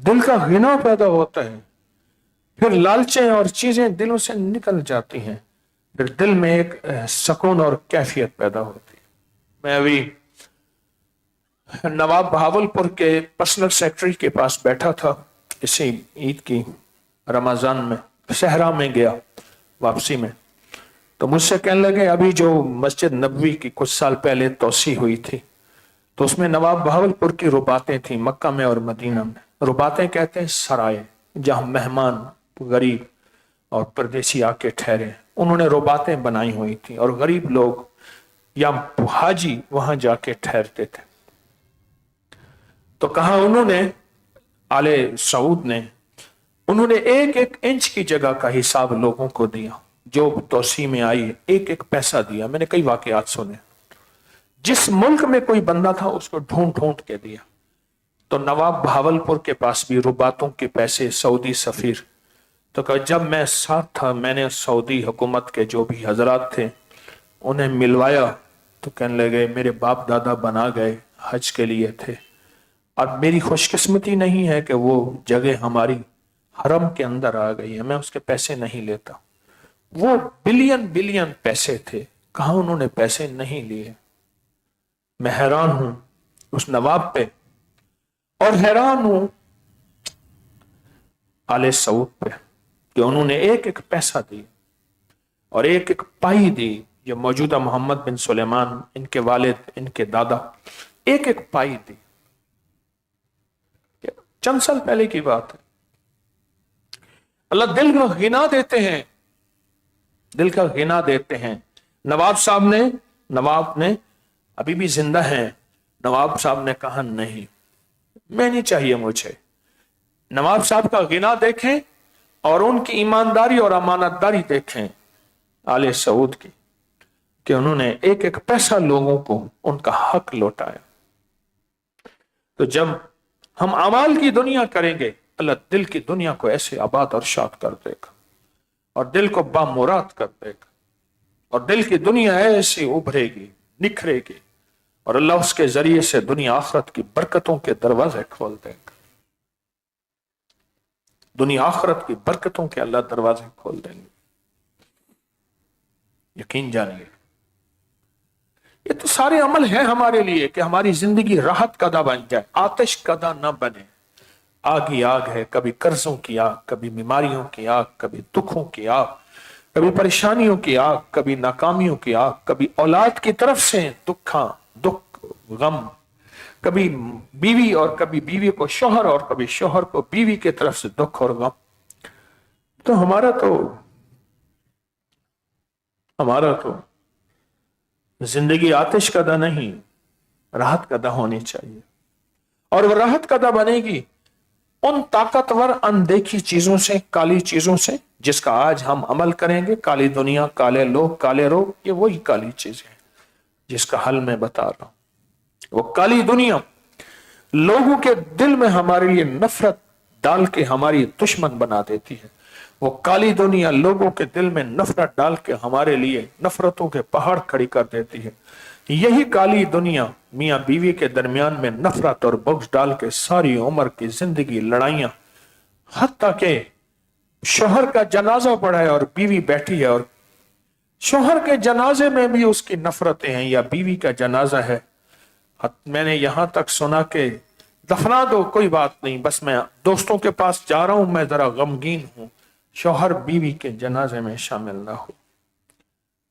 دل کا غنا پیدا ہوتا ہے، پھر لالچیں اور چیزیں دلوں سے نکل جاتی ہیں، پھر دل میں ایک سکون اور کیفیت پیدا ہوتی ہے۔ میں ابھی نواب بہاولپور کے پرسنل سیکرٹری کے پاس بیٹھا تھا، اسی عید کی رمضان میں صحرا میں گیا واپسی میں، تو مجھ سے کہنے لگے ابھی جو مسجد نبوی کی کچھ سال پہلے توسیع ہوئی تھی تو اس میں نواب بہاولپور کی رباطیں تھیں، مکہ میں اور مدینہ میں۔ رباطیں کہتے ہیں سرائے، جہاں مہمان غریب اور پردیسی آ کے ٹھہرے، انہوں نے رباطیں بنائی ہوئی تھیں اور غریب لوگ یا حاجی وہاں جا کے ٹھہرتے تھے۔ تو کہا انہوں نے आले सऊद ने, उन्होंने एक एक इंच की जगह का हिसाब लोगों को दिया। जो तोसी में आई एक एक पैसा दिया। मैंने कई वाकयात सुने, जिस मुल्क में कोई बंदा था उसको ढूंढ ढूंढ के दिया। तो नवाब भावलपुर के पास भी रुबातों के पैसे, सऊदी सफीर। तो कहा जब मैं साथ था, मैंने सऊदी हुकूमत के जो भी हजरात थे उन्हें मिलवाया, तो कहने लगे मेरे बाप दादा बना गए, हज के लिए थे, और मेरी खुशकिस्मती नहीं है कि वो जगह हमारी हरम के अंदर आ गई है, मैं उसके पैसे नहीं लेता। वो बिलियन बिलियन पैसे थे, कहा उन्होंने पैसे नहीं लिए। मैं हैरान हूं उस नवाब पे, और हैरान हूं आले सऊद पे कि उन्होंने एक एक पैसा दिया और एक एक पाई दी। जो मौजूदा मोहम्मद बिन सुलेमान, इनके वालिद, इनके दादा, एक एक पाई दी। चंद साल पहले की बात है। अल्लाह दिल का गिना देते हैं, दिल का गिना देते हैं। नवाब ने अभी भी जिंदा है। नवाब साहब ने कहा नहीं, मैं नहीं चाहिए मुझे। नवाब साहब का गिना देखें और उनकी ईमानदारी और अमानतदारी देखें आले सऊद की, कि उन्होंने एक एक पैसा लोगों को उनका हक लौटाया। तो जब हम अमाल की दुनिया करेंगे, अल्लाह दिल की दुनिया को ऐसे आबाद और शाद कर देगा और दिल को बामुराद कर देगा, और दिल की दुनिया ऐसे उभरेगी, निखरेगी, और अल्लाह उसके जरिए से दुनिया आखिरत की बरकतों के दरवाजे खोल देगा। दुनिया आखिरत की बरकतों के अल्लाह दरवाजे खोल देंगे, यकीन जानिए। ये तो सारे अमल है हमारे लिए कि हमारी जिंदगी राहत कदा बन जाए, आतिश कदा न बने। आग ही आग है, कभी कर्जों की आग, कभी बीमारियों की आग, कभी दुखों की आग, कभी परेशानियों की आग, कभी नाकामियों की आग, कभी औलाद की तरफ से दुख गम, कभी बीवी और कभी बीवी को शौहर, और कभी शौहर को बीवी की तरफ से दुख और गम। तो हमारा तो जिंदगी आतिश कदा नहीं, राहत कदा होनी चाहिए। और वह राहत कदा बनेगी उन ताकतवर अनदेखी चीजों से, काली चीजों से, जिसका आज हम अमल करेंगे। काली दुनिया, काले लोग, काले रोग, ये वही काली चीजें हैं जिसका हल मैं बता रहा हूं। वो काली दुनिया लोगों के दिल में हमारे लिए नफरत डाल के हमारी दुश्मन बना देती है। वो काली दुनिया लोगों के दिल में नफरत डाल के हमारे लिए नफरतों के पहाड़ खड़ी कर देती है। यही काली दुनिया मियां बीवी के दरमियान में नफरत और बुग़्ज़ डाल के सारी उम्र की जिंदगी लड़ाइयां, हत्ता के शोहर का जनाजा पड़ा है और बीवी बैठी है, और शोहर के जनाजे में भी उसकी नफरतें हैं, या बीवी का जनाजा है, मैंने यहां तक सुना कि दफना दो, कोई बात नहीं, बस मैं दोस्तों के पास जा रहा हूं, मैं जरा गमगीन हूं, शौहर बीवी के जनाजे में शामिल ना हो।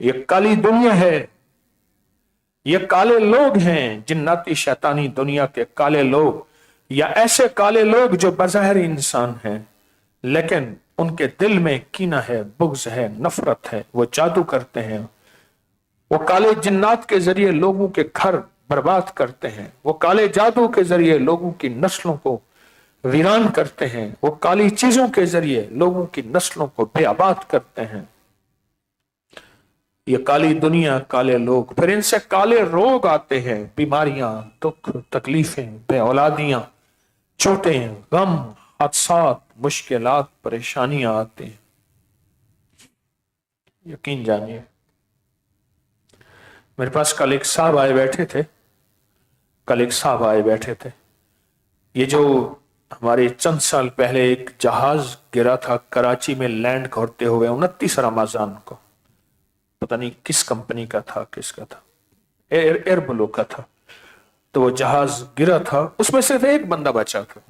ये काली दुनिया है, ये काले लोग हैं, जिन्नाती शैतानी दुनिया के काले लोग, या ऐसे काले लोग जो बज़ाहिर इंसान हैं लेकिन उनके दिल में कीना है, बुग़्ज़ है, नफरत है। वो जादू करते हैं, वो काले जिन्नात के जरिए लोगों के घर बर्बाद करते हैं, वो काले जादू के जरिए लोगों की नस्लों को वीरान करते हैं, वो काली चीजों के जरिए लोगों की नस्लों को बेआबाद करते हैं। ये काली दुनिया, काले लोग, फिर इनसे काले रोग आते हैं, बीमारियां, दुख, तकलीफें, बेऔलादियां, चोटें, गम, हादसात, मुश्किलात, परेशानियां आती हैं। यकीन जानिए, मेरे पास कल एक साहब आए बैठे थे। ये जो हमारे चंद साल पहले एक जहाज गिरा था कराची में लैंड करते हुए 29 रमजान को, पता नहीं किस कंपनी का था, किसका था, एयर ब्लू का था। तो वो जहाज गिरा था, उसमें सिर्फ एक बंदा बचा था,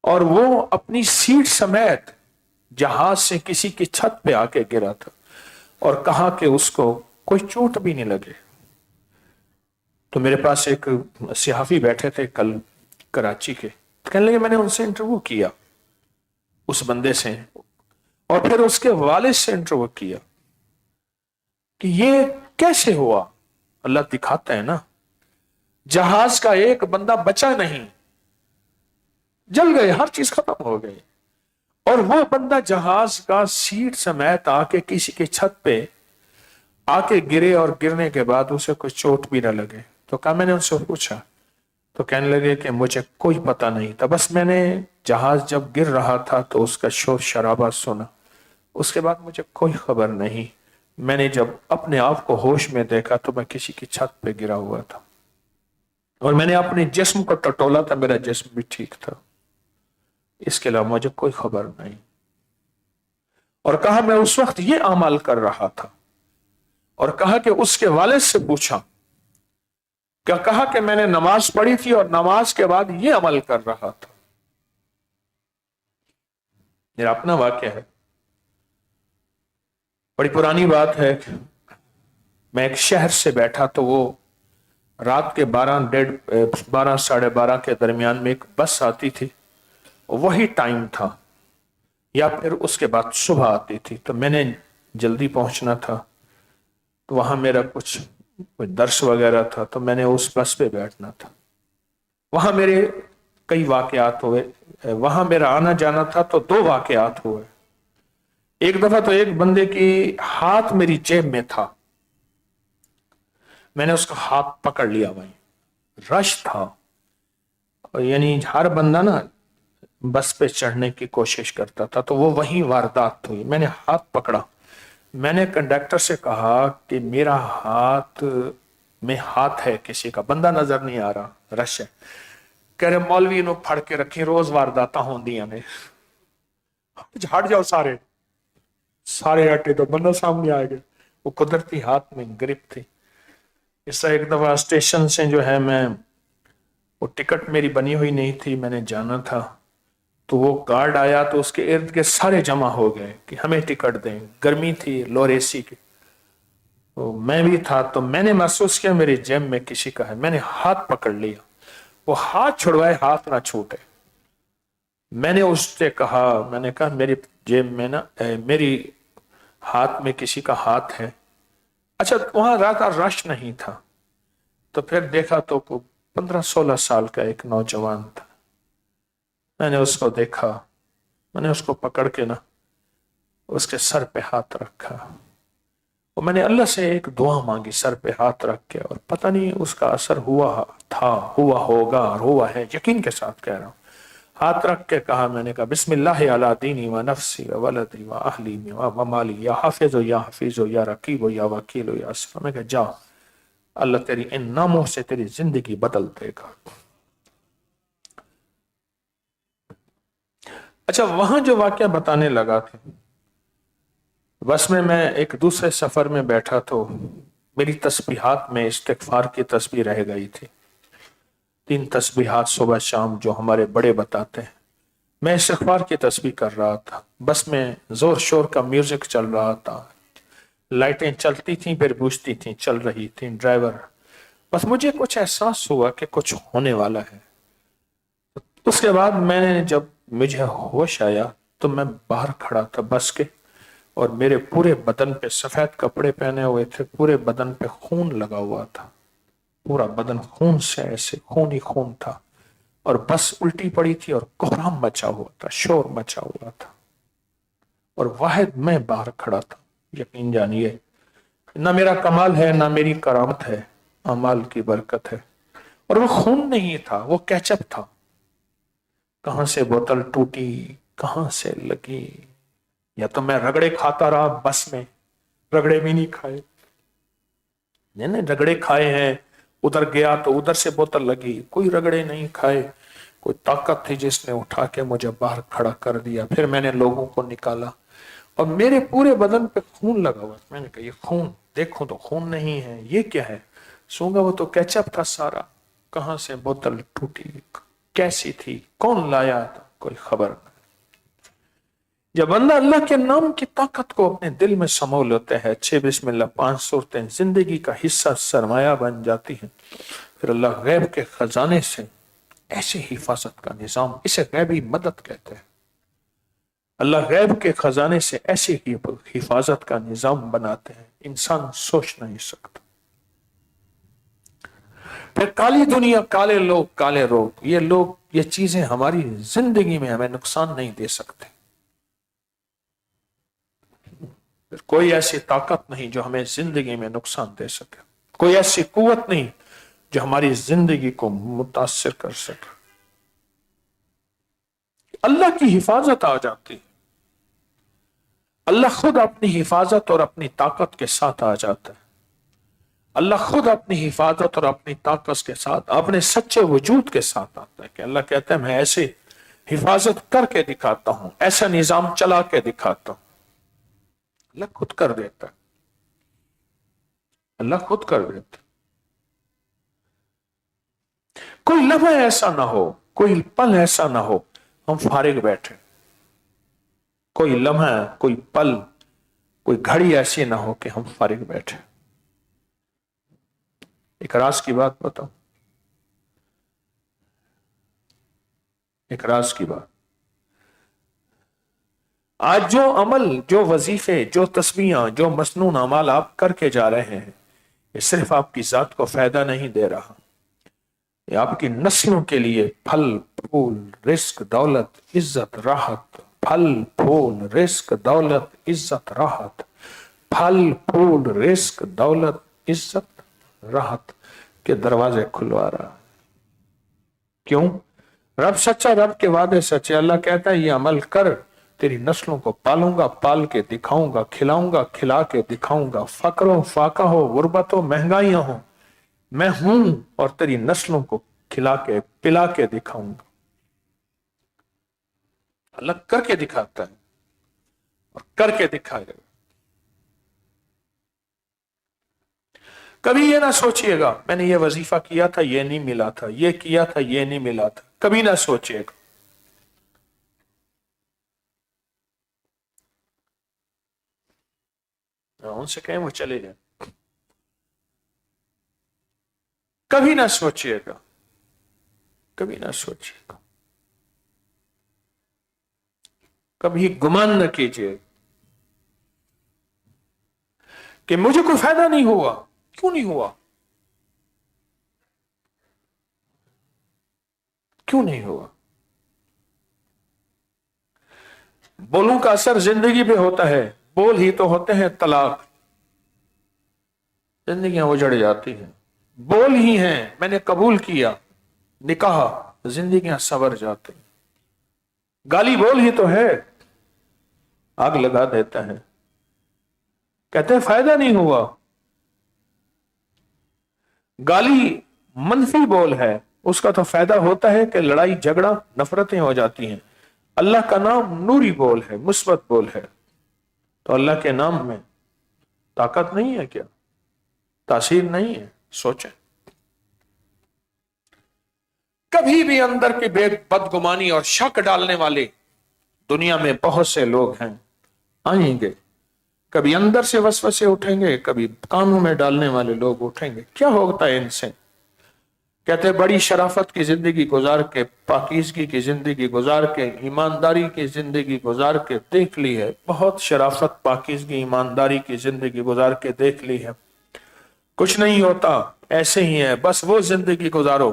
और वो अपनी सीट समेत जहाज से किसी की छत पे आके गिरा था, और कहा कि उसको कोई चोट भी नहीं लगे। तो मेरे पास एक सिहाफी बैठे थे कल कराची के, कहने लगे मैंने उनसे इंटरव्यू किया, उस बंदे से, और फिर उसके वालिद से इंटरव्यू किया कि ये कैसे हुआ। अल्लाह दिखाता है ना, जहाज का एक बंदा बचा नहीं, جل گئے، ہر چیز ختم ہو گئی. اور وہ بندہ جہاز کا سیٹ سمیت آ کے کسی کی چھت پہ آ کے گرے، اور گرنے کے بعد اسے کوئی چوٹ بھی نہ لگے. تو کہا، میں نے ان سے پوچھا تو کہنے لگے کہ مجھے کوئی پتہ نہیں تھا، بس میں نے جہاز جب گر رہا تھا تو اس کا شور شرابہ سنا، اس کے بعد مجھے کوئی خبر نہیں. میں نے جب اپنے آپ کو ہوش میں دیکھا تو میں کسی کی چھت پہ گرا ہوا تھا، اور میں نے اپنے جسم کو ٹٹولا تھا، میرا جسم بھی ٹھیک تھا، اس کے علاوہ مجھے کوئی خبر نہیں. اور کہا میں اس وقت یہ عمل کر رہا تھا، اور کہا کہ اس کے والد سے پوچھا، کہا کہ میں نے نماز پڑھی تھی اور نماز کے بعد یہ عمل کر رہا تھا. میرا اپنا واقعہ ہے، بڑی پرانی بات ہے. میں ایک شہر سے بیٹھا تو وہ رات کے 12 ساڑھے 12 کے درمیان میں ایک بس آتی تھی، وہی ٹائم تھا، یا پھر اس کے بعد صبح آتی تھی. تو میں نے جلدی پہنچنا تھا، تو وہاں میرا کچھ درس وغیرہ تھا، تو میں نے اس بس پہ بیٹھنا تھا. وہاں میرے کئی واقعات ہوئے، وہاں میرا آنا جانا تھا تو 2 واقعات ہوئے. ایک دفعہ تو ایک بندے کی ہاتھ میری جیب میں تھا، میں نے اس کا ہاتھ پکڑ لیا، وہیں رش تھا، یعنی ہر بندہ نا بس پہ چڑھنے کی کوشش کرتا تھا، تو وہ وہیں واردات ہوئی. میں نے ہاتھ پکڑا، میں نے کنڈکٹر سے کہا کہ میرا ہاتھ میں ہاتھ ہے کسی کا، بندہ نظر نہیں آ رہا، رش ہے. کہہ رہے مولوی نو پھڑ کے رکھی، روز وارداتا ہوں دیا نے، ہٹ جاؤ سارے ہٹے تو بندہ سامنے آئے گئے. وہ قدرتی ہاتھ میں گرپ تھی. اس طرح ایک دفعہ اسٹیشن سے جو ہے میں، وہ ٹکٹ میری بنی ہوئی نہیں تھی، میں نے جانا تھا، تو وہ گارڈ آیا تو اس کے ارد گرد سارے جمع ہو گئے کہ ہمیں ٹکٹ دیں. گرمی تھی، لوور اے سی کی، تو میں بھی تھا. تو میں نے محسوس کیا میری جیب میں کسی کا ہے، میں نے ہاتھ پکڑ لیا، وہ ہاتھ چھڑوائے ہاتھ نہ چھوٹے. میں نے اس سے کہا، میں نے کہا میری جیب میں نا، میری ہاتھ میں کسی کا ہاتھ ہے. اچھا وہاں رات رش نہیں تھا، تو پھر دیکھا تو 15-16 سال کا ایک نوجوان تھا. میں نے اس کو دیکھا، میں نے اس کو پکڑ کے نا اس کے سر پہ ہاتھ رکھا، اور میں نے اللہ سے ایک دعا مانگی سر پہ ہاتھ رکھ کے، اور پتہ نہیں اس کا اثر ہوا تھا، ہوا ہوگا، اور ہوا ہے، یقین کے ساتھ کہہ رہا ہوں. ہاتھ رکھ کے کہا، میں نے کہا بسم اللہ علی دینی و نفسی و ولدی و اہلی و مالی، یا حافظ و یا حفیظ و یا رقیب و یا وکیل و یا اسفر. میں کہا جا، اللہ تیری ان ناموں سے تیری زندگی بدل دے گا. اچھا وہاں جو واقعہ بتانے لگا تھا، بس میں ایک دوسرے سفر میں بیٹھا تو میری تسبیحات میں استغفار کی تسبیح رہ گئی تھی. 3 تسبیحات صبح شام جو ہمارے بڑے بتاتے ہیں. میں استغفار کی تسبیح کر رہا تھا، بس میں زور شور کا میوزک چل رہا تھا، لائٹیں چلتی تھیں پھر بجھتی تھیں، چل رہی تھیں، ڈرائیور. بس مجھے کچھ احساس ہوا کہ کچھ ہونے والا ہے. اس کے بعد میں نے جب مجھے ہوش آیا تو میں باہر کھڑا تھا بس کے، اور میرے پورے بدن پہ سفید کپڑے پہنے ہوئے تھے، پورے بدن پہ خون لگا ہوا تھا، پورا بدن خون سے ایسے خون ہی خون تھا، اور بس الٹی پڑی تھی، اور کوہرام مچا ہوا تھا، شور مچا ہوا تھا، اور واحد میں باہر کھڑا تھا. یقین جانیے نہ میرا کمال ہے نہ میری کرامت ہے، اعمال کی برکت ہے. اور وہ خون نہیں تھا، وہ کیچپ تھا. کہاں سے بوتل ٹوٹی، کہاں سے لگی، یا تو میں رگڑے کھاتا رہا بس میں، رگڑے بھی نہیں کھائے، رگڑے کھائے ہیں، ادھر گیا تو ادھر سے بوتل لگی، کوئی رگڑے نہیں کھائے. کوئی طاقت تھی جس نے اٹھا کے مجھے باہر کھڑا کر دیا. پھر میں نے لوگوں کو نکالا، اور میرے پورے بدن پہ خون لگا ہوا. میں نے کہا یہ خون دیکھو تو خون نہیں ہے، یہ کیا ہے؟ سونگا وہ تو کیچپ تھا سارا. کہاں سے بوتل ٹوٹی، کیسی تھی، کون لایا تھا، کوئی خبر نہیں. جب بندہ اللہ کے نام کی طاقت کو اپنے دل میں سمو لیتے ہیں، 6 بسم اللہ 5 صورتیں زندگی کا حصہ سرمایہ بن جاتی ہیں، پھر اللہ غیب کے خزانے سے ایسی حفاظت کا نظام، اسے غیبی مدد کہتے ہیں. اللہ غیب کے خزانے سے ایسی حفاظت کا نظام بناتے ہیں انسان سوچ نہیں سکتا. پھر کالی دنیا، کالے لوگ، کالے روگ، یہ لوگ، یہ چیزیں ہماری زندگی میں ہمیں نقصان نہیں دے سکتے. پھر کوئی ایسی طاقت نہیں جو ہمیں زندگی میں نقصان دے سکے، کوئی ایسی قوت نہیں جو ہماری زندگی کو متاثر کر سکے. اللہ کی حفاظت آ جاتی، اللہ خود اپنی حفاظت اور اپنی طاقت کے ساتھ آ جاتا ہے. اللہ خود اپنی حفاظت اور اپنی طاقت کے ساتھ، اپنے سچے وجود کے ساتھ آتا ہے کہ اللہ کہتا ہے میں ایسے حفاظت کر کے دکھاتا ہوں، ایسا نظام چلا کے دکھاتا ہوں. اللہ خود کر دیتا ہے، اللہ خود کر دیتا ہے. کوئی لمحہ ایسا نہ ہو، کوئی پل ایسا نہ ہو ہم فارغ بیٹھے. کوئی لمحہ، کوئی پل، کوئی گھڑی ایسی نہ ہو کہ ہم فارغ بیٹھے. ایک راز کی بات بتاؤں، ایک راز کی بات. آج جو عمل، جو وظیفے، جو تسبیحاں، جو مسنون اعمال آپ کر کے جا رہے ہیں، یہ صرف آپ کی ذات کو فائدہ نہیں دے رہا، یہ آپ کی نسلوں کے لیے پھل پھول، رزق، دولت، عزت، راحت، پھل پھول، رزق، دولت، عزت، راحت، پھل پھول، رزق، دولت، عزت، راحت کے دروازے کھلوا رہا. کیوں؟ رب سچا، رب کے وعدے سچے. اللہ کہتا ہے یہ عمل کر، تیری نسلوں کو پالوں گا، پال کے دکھاؤں گا، کھلاؤں گا، کھلا کے دکھاؤں گا. فقر ہو، فاقہ ہو، غربت ہو، مہنگائیاں ہوں، میں ہوں اور تیری نسلوں کو کھلا کے پلا کے دکھاؤں گا. اللہ کر کے دکھاتا ہے اور کر کے دکھائے گا. کبھی یہ نہ سوچئے گا میں نے یہ وظیفہ کیا تھا یہ نہیں ملا تھا، یہ کیا تھا یہ نہیں ملا تھا. کبھی نہ سوچئے گا. ان سے کہیں وہ چلے جائیں. کبھی نہ سوچئے گا، کبھی نہ سوچئے گا، کبھی گمان نہ کیجئے کہ مجھے کوئی فائدہ نہیں ہوا. کیوں نہیں ہوا؟ کیوں نہیں ہوا؟ بولوں کا اثر زندگی پہ ہوتا ہے. بول ہی تو ہوتے ہیں طلاق. زندگیاں اجڑ جاتی ہیں. بول ہی ہیں میں نے قبول کیا نکاح، زندگیاں سنور جاتی. گالی بول ہی تو ہے، آگ لگا دیتا ہے. کہتے ہیں فائدہ نہیں ہوا. گالی منفی بول ہے، اس کا تو فائدہ ہوتا ہے کہ لڑائی جھگڑا نفرتیں ہو جاتی ہیں. اللہ کا نام نوری بول ہے، مثبت بول ہے. تو اللہ کے نام میں طاقت نہیں ہے کیا؟ تاثیر نہیں ہے؟ سوچیں. کبھی بھی اندر کی بدگمانی اور شک ڈالنے والے دنیا میں بہت سے لوگ ہیں، آئیں گے. کبھی اندر سے وسوسے اٹھیں گے، کبھی کانوں میں ڈالنے والے لوگ اٹھیں گے. کیا ہوتا ہے ان سے؟ کہتے ہیں بڑی شرافت کی زندگی گزار کے، پاکیزگی کی زندگی گزار کے، ایمانداری کی زندگی گزار کے دیکھ لی ہے. بہت شرافت، پاکیزگی، ایمانداری کی زندگی گزار کے دیکھ لی ہے. کچھ نہیں ہوتا، ایسے ہی ہے، بس وہ زندگی گزارو.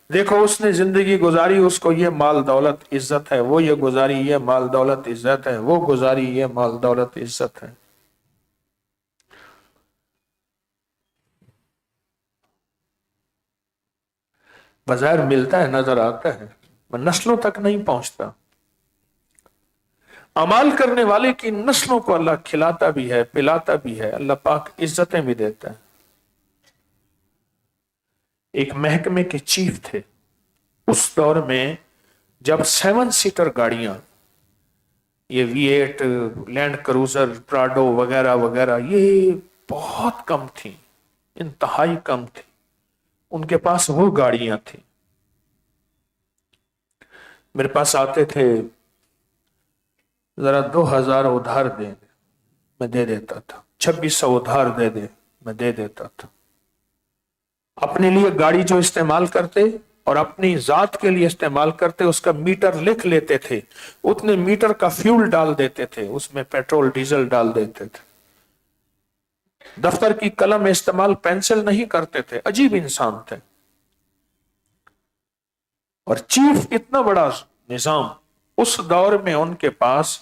دیکھو اس نے زندگی گزاری، اس کو یہ مال دولت عزت ہے، وہ یہ گزاری یہ مال دولت عزت ہے، وہ گزاری یہ مال دولت عزت ہے. بظاہر ملتا ہے، نظر آتا ہے، نسلوں تک نہیں پہنچتا. عمال کرنے والے کی نسلوں کو اللہ کھلاتا بھی ہے، پلاتا بھی ہے. اللہ پاک عزتیں بھی دیتا ہے. ایک محکمے کے چیف تھے اس دور میں، جب 7 سیٹر گاڑیاں، یہ V8 لینڈ کروزر پراڈو وغیرہ وغیرہ، یہ بہت کم تھیں، انتہائی کم تھی. ان کے پاس وہ گاڑیاں تھیں. میرے پاس آتے تھے، ذرا 2000 ادھار دے، میں دے دیتا تھا. 2600 ادھار دے دے، میں دے دیتا تھا. اپنے لیے گاڑی جو استعمال کرتے اور اپنی ذات کے لیے استعمال کرتے، اس کا میٹر لکھ لیتے تھے. اتنے میٹر کا فیول ڈال دیتے تھے، اس میں پیٹرول ڈیزل ڈال دیتے تھے. دفتر کی قلم استعمال پینسل نہیں کرتے تھے. عجیب انسان تھے. اور چیف اتنا بڑا نظام اس دور میں ان کے پاس،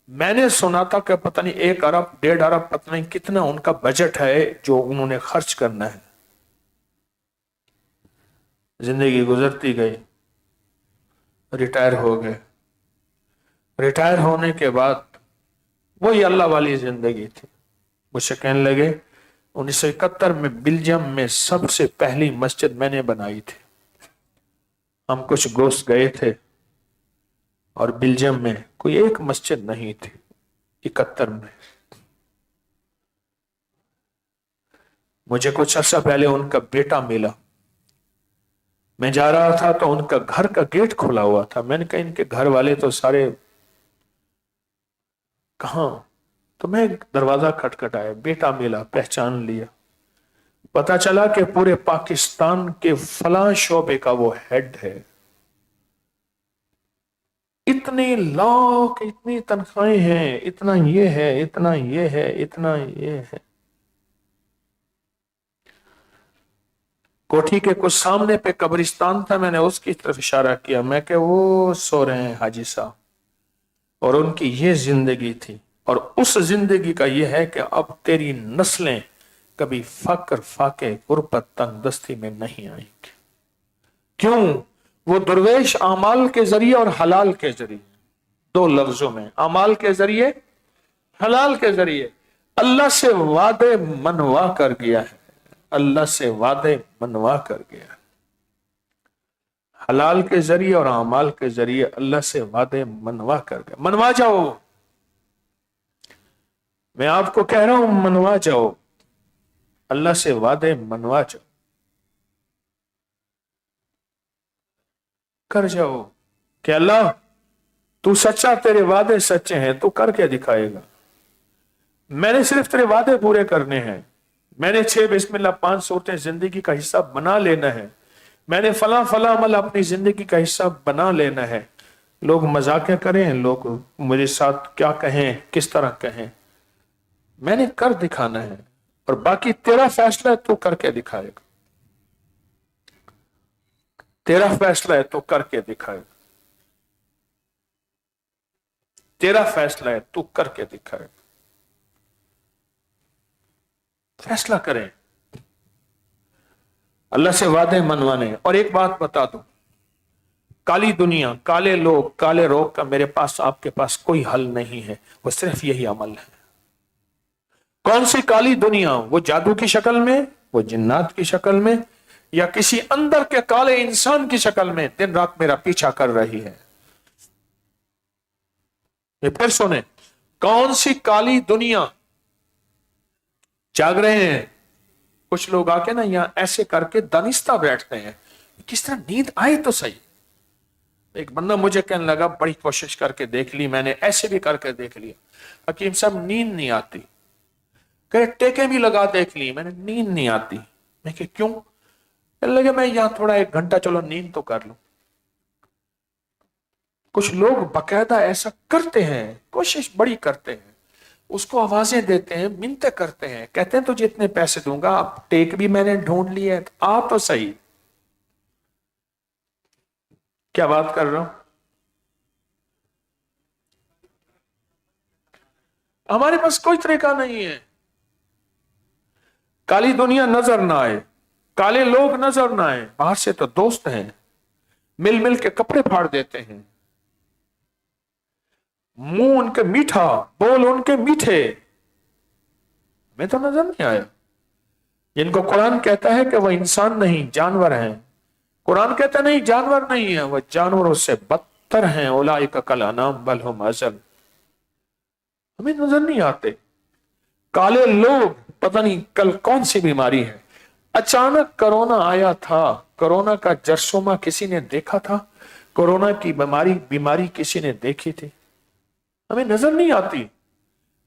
میں نے سنا تھا کہ پتہ نہیں 1 ارب 1.5 ارب پتہ نہیں کتنا ان کا بجٹ ہے جو انہوں نے خرچ کرنا ہے. زندگی گزرتی گئی، ریٹائر ہو گئے. ریٹائر ہونے کے بعد وہی اللہ والی زندگی تھی. مجھ سے کہنے لگے 1971 میں بلجیم میں سب سے پہلی مسجد میں نے بنائی تھی. ہم کچھ دوست گئے تھے اور بلجیم میں کوئی ایک مسجد نہیں تھی 71 میں. مجھے کچھ عرصہ پہلے ان کا بیٹا ملا. میں جا رہا تھا تو ان کا گھر کا گیٹ کھلا ہوا تھا. میں نے کہا ان کے گھر والے تو سارے کہاں؟ تو میں دروازہ کھٹکھٹایا، بیٹا ملا، پہچان لیا. پتا چلا کہ پورے پاکستان کے فلاں شعبے کا وہ ہیڈ ہے. اتنے لاکھ، اتنی تنخواہیں ہیں، اتنا یہ ہے، اتنا یہ ہے، اتنا یہ ہے. کوٹھی کے کچھ سامنے پہ قبرستان تھا، میں نے اس کی طرف اشارہ کیا. میں کہ وہ سو رہے ہیں حاجی صاحب، اور ان کی یہ زندگی تھی. اور اس زندگی کا یہ ہے کہ اب تیری نسلیں کبھی فقر، فاقے، غربت، تنگ دستی میں نہیں آئیں گی. کیوں؟ وہ درویش اعمال کے ذریعے اور حلال کے ذریعے، 2 لفظوں میں، اعمال کے ذریعے، حلال کے ذریعے اللہ سے وعدے منوا کر گیا ہے. اللہ سے وعدے منوا کر گیا. حلال کے ذریعے اور اعمال کے ذریعے اللہ سے وعدے منوا کر گیا. منوا جاؤ، میں آپ کو کہہ رہا ہوں، منوا جاؤ، اللہ سے وعدے منوا جاؤ، کر جاؤ کہ اللہ تو سچا، تیرے وعدے سچے ہیں، تو کر کے دکھائے گا. میں نے صرف تیرے وعدے پورے کرنے ہیں. میں نے 6 بسم اللہ 5 صورتیں زندگی کا حصہ بنا لینا ہے. میں نے فلاں فلاں عمل اپنی زندگی کا حصہ بنا لینا ہے. لوگ مذاقیں کریں، لوگ میرے ساتھ کیا کہیں، کس طرح کہیں، میں نے کر دکھانا ہے. اور باقی تیرا فیصلہ ہے، تو کر کے دکھائے گا. تیرا فیصلہ ہے تو کر کے دکھائے گا. تیرا فیصلہ ہے تو کر کے دکھائے گا. فیصلہ کریں، اللہ سے وعدے منوانے. اور ایک بات بتا دوں، کالی دنیا، کالے لوگ، کالے روگ کا میرے پاس، آپ کے پاس کوئی حل نہیں ہے. وہ صرف یہی عمل ہے. کون سی کالی دنیا؟ وہ جادو کی شکل میں، وہ جنات کی شکل میں، یا کسی اندر کے کالے انسان کی شکل میں دن رات میرا پیچھا کر رہی ہے. یہ پھر سنیں، کون سی کالی دنیا؟ جاگ رہے ہیں کچھ لوگ آ کے نا یہاں ایسے کر کے دانستہ بیٹھتے ہیں. کس طرح نیند آئے تو صحیح. ایک بندہ مجھے کہنے لگا، بڑی کوشش کر کے دیکھ لی میں نے، ایسے بھی کر کے دیکھ لیا، حکیم صاحب نیند نہیں آتی. کہ ٹیکیں بھی لگا دیکھ لی میں نے، نیند نہیں آتی. میں کہ کیوں؟ کہنے لگے میں یہاں تھوڑا 1 گھنٹہ چلو نیند تو کر لوں. کچھ لوگ باقاعدہ ایسا کرتے ہیں، کوشش بڑی کرتے ہیں، اس کو آوازیں دیتے ہیں، منتیں کرتے ہیں، کہتے ہیں تجھے اتنے پیسے دوں گا. اب ٹیک بھی میں نے ڈھونڈ لی ہے، آ تو صحیح. کیا بات کر رہا ہوں؟ ہمارے پاس کوئی طریقہ نہیں ہے. کالی دنیا نظر نہ آئے، کالے لوگ نظر نہ آئے. باہر سے تو دوست ہیں، مل مل کے کپڑے پھاڑ دیتے ہیں، منہ ان کے میٹھا، بول ان کے میٹھے، میں تو نظر نہیں آیا. جن کو قرآن کہتا ہے کہ وہ انسان نہیں جانور ہیں، قرآن کہتا نہیں جانور نہیں ہے، وہ جانوروں سے بدتر ہیں. اولئک کالانعام بل ھم اضل. ہمیں نظر نہیں آتے. کالے لوگ، پتہ نہیں کل کون سی بیماری ہے. اچانک کرونا آیا تھا، کرونا کا جرثومہ کسی نے دیکھا تھا؟ کرونا کی بیماری کسی نے دیکھی تھی؟ ہمیں نظر نہیں آتی.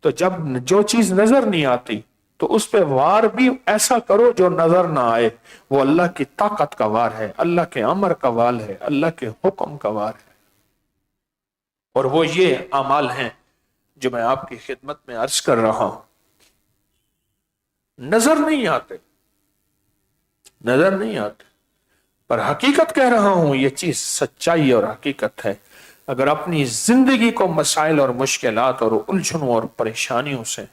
تو جب جو چیز نظر نہیں آتی تو اس پہ وار بھی ایسا کرو جو نظر نہ آئے. وہ اللہ کی طاقت کا وار ہے، اللہ کے امر کا وار ہے، اللہ کے حکم کا وار ہے. اور وہ یہ اعمال ہیں جو میں آپ کی خدمت میں عرض کر رہا ہوں. نظر نہیں آتے، نظر نہیں آتے. पर हकीकत कह रहा हूं, ये चीज सच्चाई और हकीकत है। अगर अपनी जिंदगी को मसाइल और मुश्किलात और उलझनों और परेशानियों से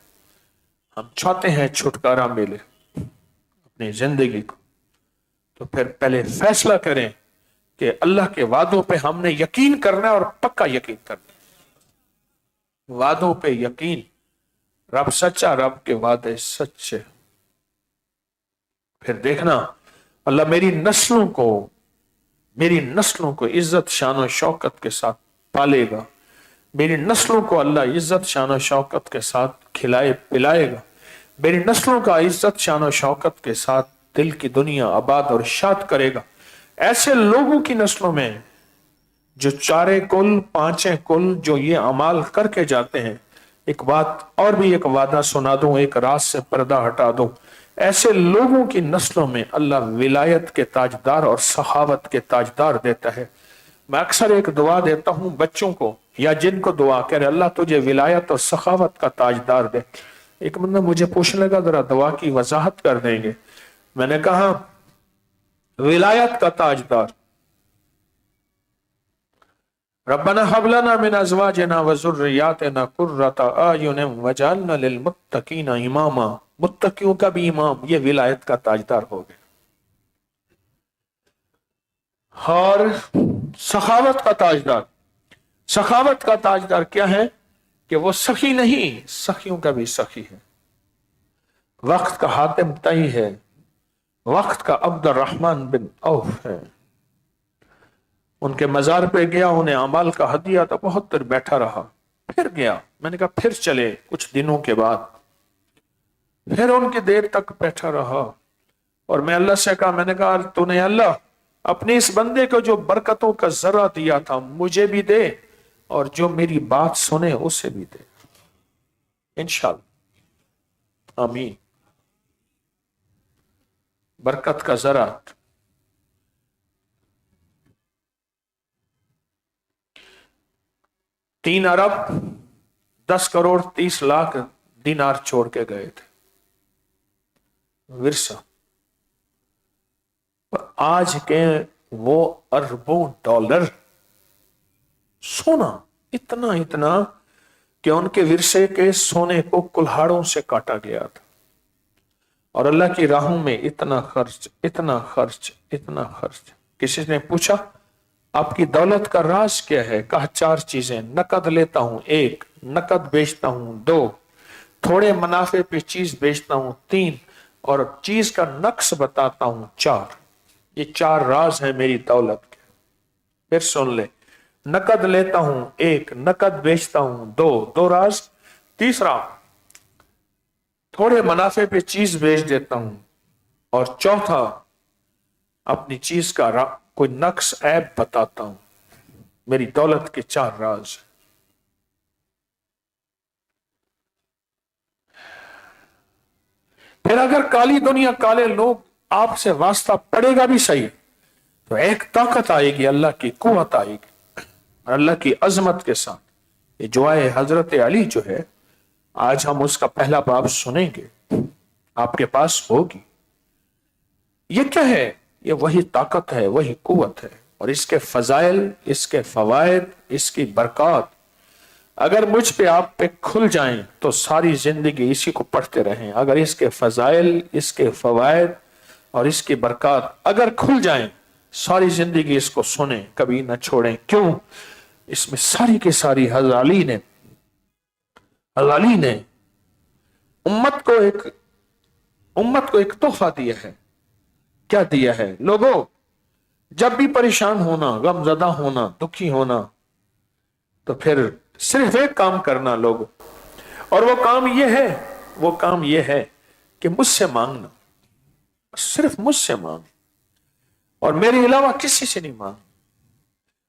हम चाहते हैं छुटकारा मिले अपनी जिंदगी को, तो फिर पहले फैसला करें कि अल्लाह के वादों पे हमने यकीन करना है और पक्का यकीन करना है। वादों पे यकीन, रब सच्चा, रब के वादे सच्चे। फिर देखना अल्लाह मेरी नस्लों को इज्जत शान और शौकत के साथ पालेगा। मेरी नस्लों को अल्लाह इज्जत शान और शौकत के साथ खिलाए पिलाएगा। मेरी नस्लों का इज्जत शान और शौकत के साथ दिल की दुनिया आबाद और शाद करेगा। ऐसे लोगों की नस्लों में जो 4 कुल 5 कुल जो ये अमाल करके जाते हैं। एक बात और भी, एक वादा सुना दूं, एक रात से पर्दा हटा दूं। ऐसे लोगों की नस्लों में अल्लाह विलायत के ताजदार और सखावत के ताजदार देता है। मैं अक्सर एक दुआ देता हूं बच्चों को या जिनको दुआ करे, अल्लाह तुझे विलायत और सखावत का ताजदार दे। एक बंदा मुझे पूछने लगा जरा दुआ की वजाहत कर देंगे। मैंने कहा विलायत का ताजदार, रब्बना हब लना मिन अज़वाजिना व ज़ुर्रिय्यातिना कुर्रता अयुन वजअलना लिलमुत्तकीना इमामा। मुत्तकियों का भी इमाम, ये विलायत का ताजदार हो गया। और सखावत का ताजदार, सखावत का ताजदार क्या है कि वो सखी नहीं, सखियों का भी सखी है। वक्त का हातिम तई है, वक्त का अब्दुर्रहमान बिन औफ है। उनके मजार पे गया, उन्हें अमाल का हदिया तो बहुत देर बैठा रहा, फिर गया। मैंने कहा फिर चले। कुछ दिनों के बाद फिर उनकी देर तक बैठा रहा और मैं अल्लाह से कहा, मैंने कहा तूने अल्लाह अपने इस बंदे को जो बरकतों का जरा दिया था मुझे भी दे और जो मेरी बात सुने उसे भी दे, इंशाअल्लाह, आमीन। बरकत का जरा। $3 अरब 10 करोड़ 30 लाख दिनार छोड़ के गए थे विरसा, पर आज के वो अरबों डॉलर सोना, इतना इतना कि उनके विरसे के सोने को कुल्हाड़ों से काटा गया था। और अल्लाह की राहों में इतना खर्च, इतना खर्च, इतना खर्च। किसी ने पूछा आपकी दौलत का राज क्या है? कहा 4 चीजें, नकद लेता हूं 1, नकद बेचता हूं 2, थोड़े मुनाफे पे चीज बेचता हूं 3, और चीज का नक्श बताता हूं 4। ये 4 राज है मेरी दौलत के। फिर सुन ले, नकद लेता हूं 1, नकद बेचता हूं 2 राज। तीसरा, थोड़े मुनाफे पे चीज बेच देता हूं, और चौथा, अपनी चीज का कोई नक्श ऐब बताता हूं। मेरी दौलत के 4 राज। फिर अगर काली दुनिया, काले लोग आपसे वास्ता पड़ेगा भी सही, तो एक ताकत आएगी, अल्लाह की कुव्वत आएगी और अल्लाह की अजमत के साथ। ये दुआए हजरत अली जो है, आज हम उसका पहला बाब सुनेंगे, आपके पास होगी। ये क्या है? ये वही ताकत है, वही कुव्वत है, और इसके फजाइल, इसके फवायद, इसकी बरकत अगर मुझ पे आप पे खुल जाएं तो सारी जिंदगी इसी को पढ़ते रहें। अगर इसके फजाइल, इसके फवायद और इसकी बरकत अगर खुल जाएं, सारी जिंदगी इसको सुने, कभी ना छोड़ें। क्यों? इसमें सारी की सारी हज़ाली ने उम्मत को एक तोहफा दिया है। क्या दिया है? लोगों, जब भी परेशान होना, गमजदा होना, दुखी होना, तो फिर सिर्फ एक काम करना लोगों, और वो काम ये है कि मुझसे मांगना, सिर्फ मुझसे मांग, और मेरे अलावा किसी से नहीं मांग,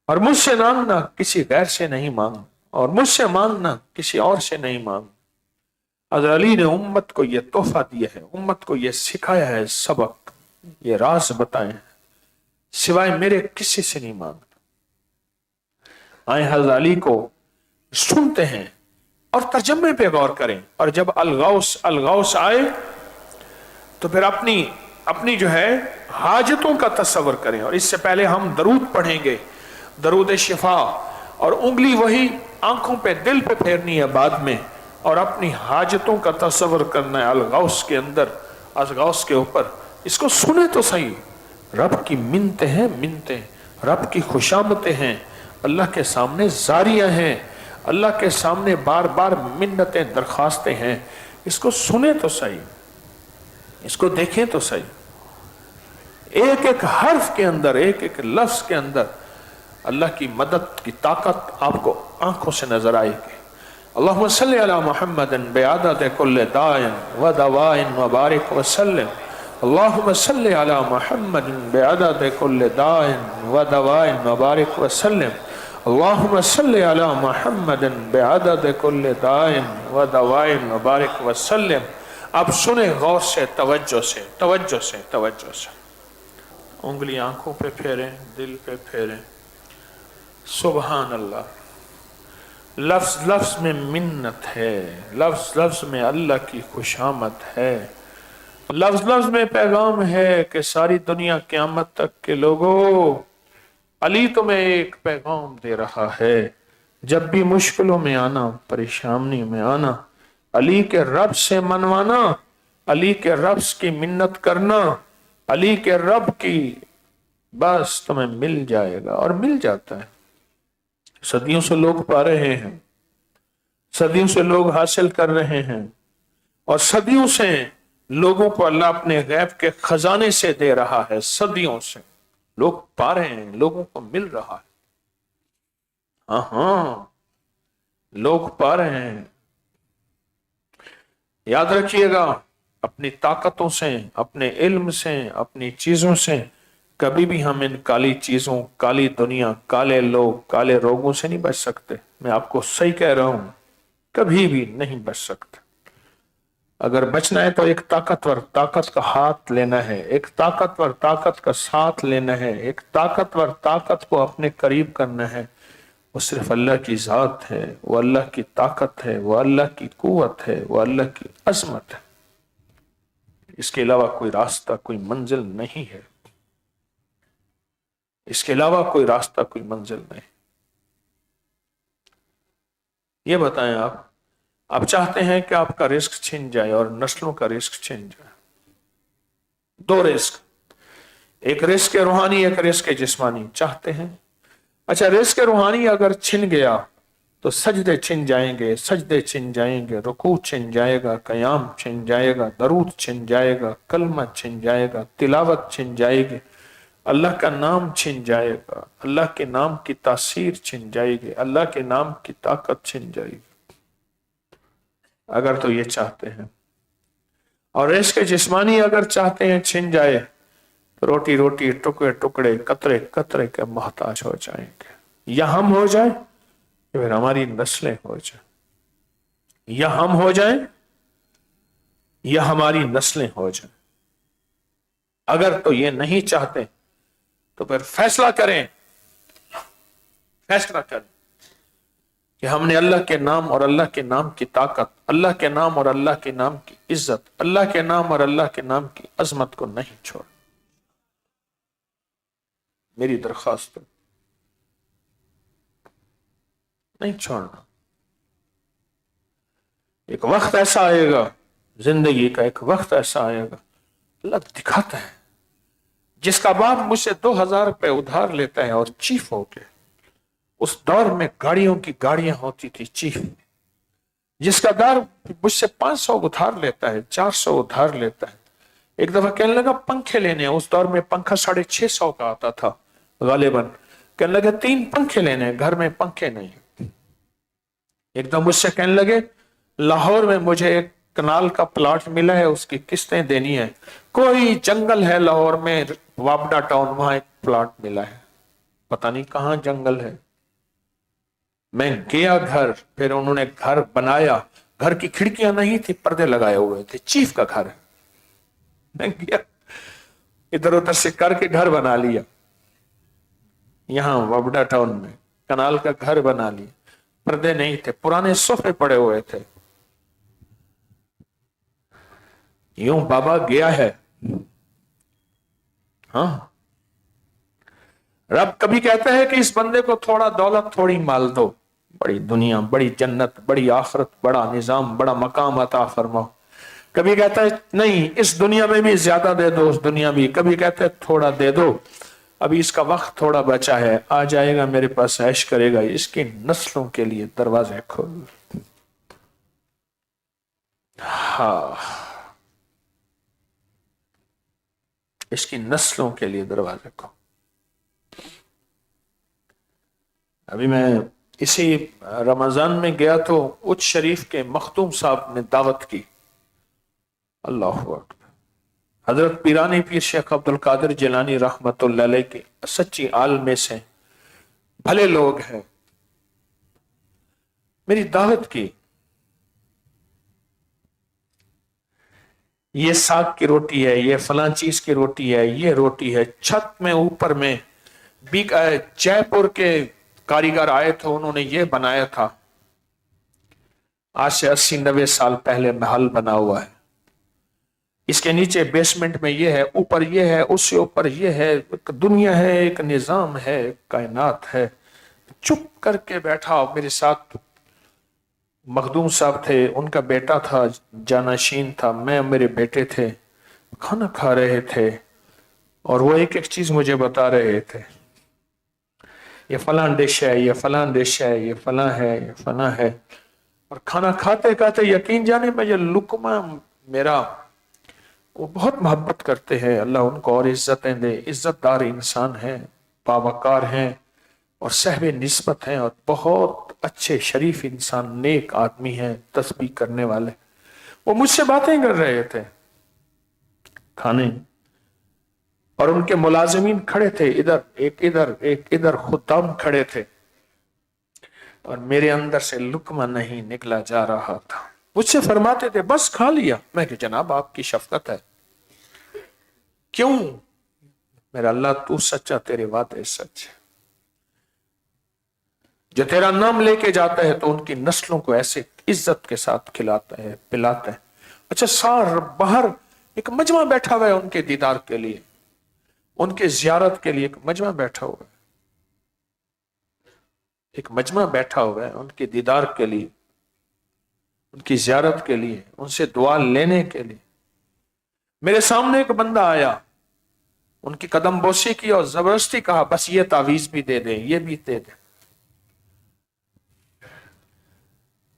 और मुझसे मांगना किसी गैर से नहीं मांग, और मुझसे मांगना किसी और से नहीं मांग। हज़रत अली ने उम्मत को यह तोहफा दिया है, उम्मत को यह सिखाया है, सबक, ये राज बताए हैं, सिवाय मेरे किसी से नहीं मांगना। आए हज़रत अली को सुनते हैं और तर्जमे पे गौर करें, और जब अलगौस आए तो फिर अपनी अपनी जो है हाजतों का तस्वर करें। और इससे पहले हम दरूद पढ़ेंगे, दरूद शिफा, और उंगली वही आंखों पे दिल पे फेरनी है बाद में, और अपनी हाजतों का तस्वर करना है अलगौस के अंदर, अलगौस के ऊपर। इसको सुने तो सही। रब की मिन्नतें हैं, मिन्नतें, रब की खुशामतें हैं, अल्लाह के सामने जारियां हैं, अल्लाह के सामने बार बार मिन्नतें दरखास्तें हैं। इसको सुने तो सही, इसको देखें तो सही। एक एक हर्फ के अंदर, एक एक लफ्ज के अंदर अल्लाह की मदद की ताकत आपको आंखों से नजर आएगी। अल्लाहुम्मा सल्ली अला मुहम्मदिन बिअदद कुल्लि दाइन व दवाइन व बारिक व सल्लिम। अल्लाहुम्मा सल्ली अला मुहम्मदिन बिअदद कुल्लि दाइन व दवाइन व बारिक व सल्लिम। अल्लाहुम्मा सल्ली अला मुहम्मदिन बिअदद कुल्लि दाइन व दवाइन व बारिक व सल्लिम। अब सुने गौर से, तवज्जो से, तवज्जो से, तवज्जो से। उंगली आंखों पे फेरें, दिल पे फेरें। सुबहान अल्लाह। लफ्ज लफ्ज में मिन्नत है, लफ्ज लफ्ज में अल्लाह की खुशामद है, लफ्ज लफ्ज में पैगाम है कि सारी दुनिया क़यामत तक के लोगों, अली तुम्हें एक पैगाम दे रहा है। जब भी मुश्किलों में आना, परेशानी में आना, अली के रब से मनवाना, अली के रब की मिन्नत करना, अली के रब की, बस तुम्हें मिल जाएगा। और मिल जाता है। सदियों से लोग पा रहे हैं, सदियों से लोग हासिल कर रहे हैं, और सदियों से लोगों को अल्लाह अपने गैब के खजाने से दे रहा है। सदियों से लोग पा रहे हैं, लोगों को मिल रहा है। हाँ हाँ, लोग पा रहे हैं। याद रखिएगा, अपनी ताकतों से, अपने इल्म से, अपनी चीजों से कभी भी हम इन काली चीजों, काली दुनिया, काले लोग, काले रोगों से नहीं बच सकते। मैं आपको सही कह रहा हूं, कभी भी नहीं बच सकते। अगर बचना है तो एक ताकतवर ताकत का हाथ लेना है, एक ताकतवर ताकत का साथ लेना है, एक ताकतवर ताकत को अपने करीब करना है। वो सिर्फ अल्लाह की जात है, वो अल्लाह की ताकत है, वो अल्लाह की कुव्वत है, वो अल्लाह की अजमत है। इसके अलावा कोई रास्ता, कोई मंजिल नहीं है। इसके अलावा कोई रास्ता, कोई मंजिल नहीं। ये बताएं, आप चाहते हैं कि आपका रिस्क छिन जाए और नस्लों का रिस्क छिन जाए। दो रिस्क, एक रिस्क रूहानी, एक रिस्क जिस्मानी चाहते हैं। अच्छा, रिस्क रूहानी अगर छिन गया तो सजदे छिन जाएंगे, सजदे छिन जाएंगे, रुकू छिन जाएगा, कयाम छिन जाएगा, दरूद छिन जाएगा, कलमा छिन जाएगा, तिलावत छिन जाएगी, अल्लाह का नाम छिन जाएगा, अल्लाह के नाम की तासीर छिन जाएगी, अल्लाह के नाम की ताकत छिन जाएगी। अगर तो ये चाहते हैं। और रिस्क जिस्मानी अगर चाहते हैं छिन जाए तो रोटी रोटी, टुकड़े टुकड़े, कतरे कतरे के मोहताज हो जाएंगे। या हम हो जाए या फिर हमारी नस्लें हो जाए, या हम हो जाए या हमारी नस्लें हो जाए। अगर तो ये नहीं चाहते तो फिर फैसला करें, फैसला करें कि हमने अल्लाह के नाम और अल्लाह के नाम की ताकत, अल्लाह के नाम और अल्लाह के नाम की इज्जत, अल्लाह के नाम और अल्लाह के नाम की अजमत को नहीं छोड़। मेरी दरखास्त है, नहीं छोड़ना। एक वक्त ऐसा आएगा, जिंदगी का एक वक्त ऐसा आएगा, अल्लाह दिखाता है, जिसका बाप मुझसे 2000 रुपए उधार लेता है और चीफ हो गया। उस दौर में गाड़ियों की गाड़ियां होती थी चीफ, जिसका दार मुझसे 500 उधार लेता है, 400 उधार लेता है। एक दफा कहने लगा पंखे लेने, उस दौर में पंखा 650 का आता था गालिबन। कहने लगे 3 पंखे लेने, घर में पंखे नहीं। एकदम मुझसे कहने लगे लाहौर में मुझे एक कनाल का प्लाट मिला है, उसकी किस्तें देनी है। कोई जंगल है लाहौर में, वाबडा टाउन, वहां एक प्लाट मिला है, पता नहीं कहां जंगल है। मैं गया घर, फिर उन्होंने घर बनाया। घर की खिड़कियां नहीं थी, पर्दे लगाए हुए थे, चीफ का घर है। मैं गया, इधर उधर से करके घर बना लिया। यहां वाबडा टाउन में कनाल का घर बना लिया। पर्दे नहीं थे, पुराने सोफे पड़े हुए थे। यूं बाबा गया है, हाँ, रब कभी कहता है कि इस बंदे को थोड़ा दौलत थोड़ी माल दो, बड़ी दुनिया, बड़ी जन्नत, बड़ी आखिरत, बड़ा निजाम, बड़ा मकाम अता फरमाओ। कभी कहता है नहीं, इस दुनिया में भी ज्यादा दे दो, उस दुनिया भी। कभी कहते हैं थोड़ा दे दो, अभी इसका वक्त थोड़ा बचा है, आ जाएगा मेरे पास, ऐश करेगा। इसकी नस्लों के लिए दरवाजे खोल। हाँ, इसकी नस्लों के लिए दरवाजे खोल। अभी मैं इसी रमजान में गया तो उच्च शरीफ के मखदूम साहब ने दावत की। अल्लाह अकबर। हजरत पीरानी पीर शेख अब्दुल कादिर जिलानी रहमतुल्लाह अलैह के सच्ची आल में से भले लोग हैं, मेरी दावत की। ये साग की रोटी है, ये फलां चीज की रोटी है, ये रोटी है। छत में ऊपर में जयपुर के कारीगर आए थे, उन्होंने ये बनाया था। आज से 80-90 साल पहले महल बना हुआ है। इसके नीचे बेसमेंट में ये है, ऊपर ये है, उससे ऊपर ये है। एक दुनिया है, एक निजाम है, कायनात है। चुप करके बैठा। मेरे साथ मखदूम साहब थे, उनका बेटा था, जानाशीन था, मैं, मेरे बेटे थे, खाना खा रहे थे और वो एक एक चीज मुझे बता रहे थे। ये फलां डिश है, ये फलां डिश है, ये फलां है, ये फलां है। और खाना खाते खाते यकीन जाने में ये लुकमा मेरा, वो बहुत मोहब्बत करते हैं, अल्लाह उनको और इज्जतें दे। इज्जतदार इंसान हैं, बावकार हैं और सहबे निस्बत हैं और बहुत अच्छे शरीफ इंसान, नेक आदमी हैं, तस्बीह करने वाले। वो मुझसे बातें कर रहे थे खाने, और उनके मुलाजिमीन खड़े थे, इधर एक इधर खुद्दाम खड़े थे, और मेरे अंदर से लुकमा नहीं निकला जा रहा था। मुझसे फरमाते थे बस खा लिया। मैं कि जनाब आपकी शफकत है। क्यों? मेरा अल्लाह तू सच्चा, तेरे वादे सच है। जो तेरा नाम लेके जाता है तो उनकी नस्लों को ऐसे इज्जत के साथ खिलाता है, पिलाता है। अच्छा, सार बाहर एक मजमा बैठा हुआ है उनके दीदार के लिए, उनके जियारत के लिए एक मजमा बैठा हुआ है, एक मजमा बैठा हुआ है उनके दीदार के लिए, उनकी जियारत के लिए, उनसे दुआ लेने के लिए। मेरे सामने एक बंदा आया, उनकी कदम बोसी की और जबरदस्ती कहा बस ये तावीज भी दे दें, ये भी दे दें।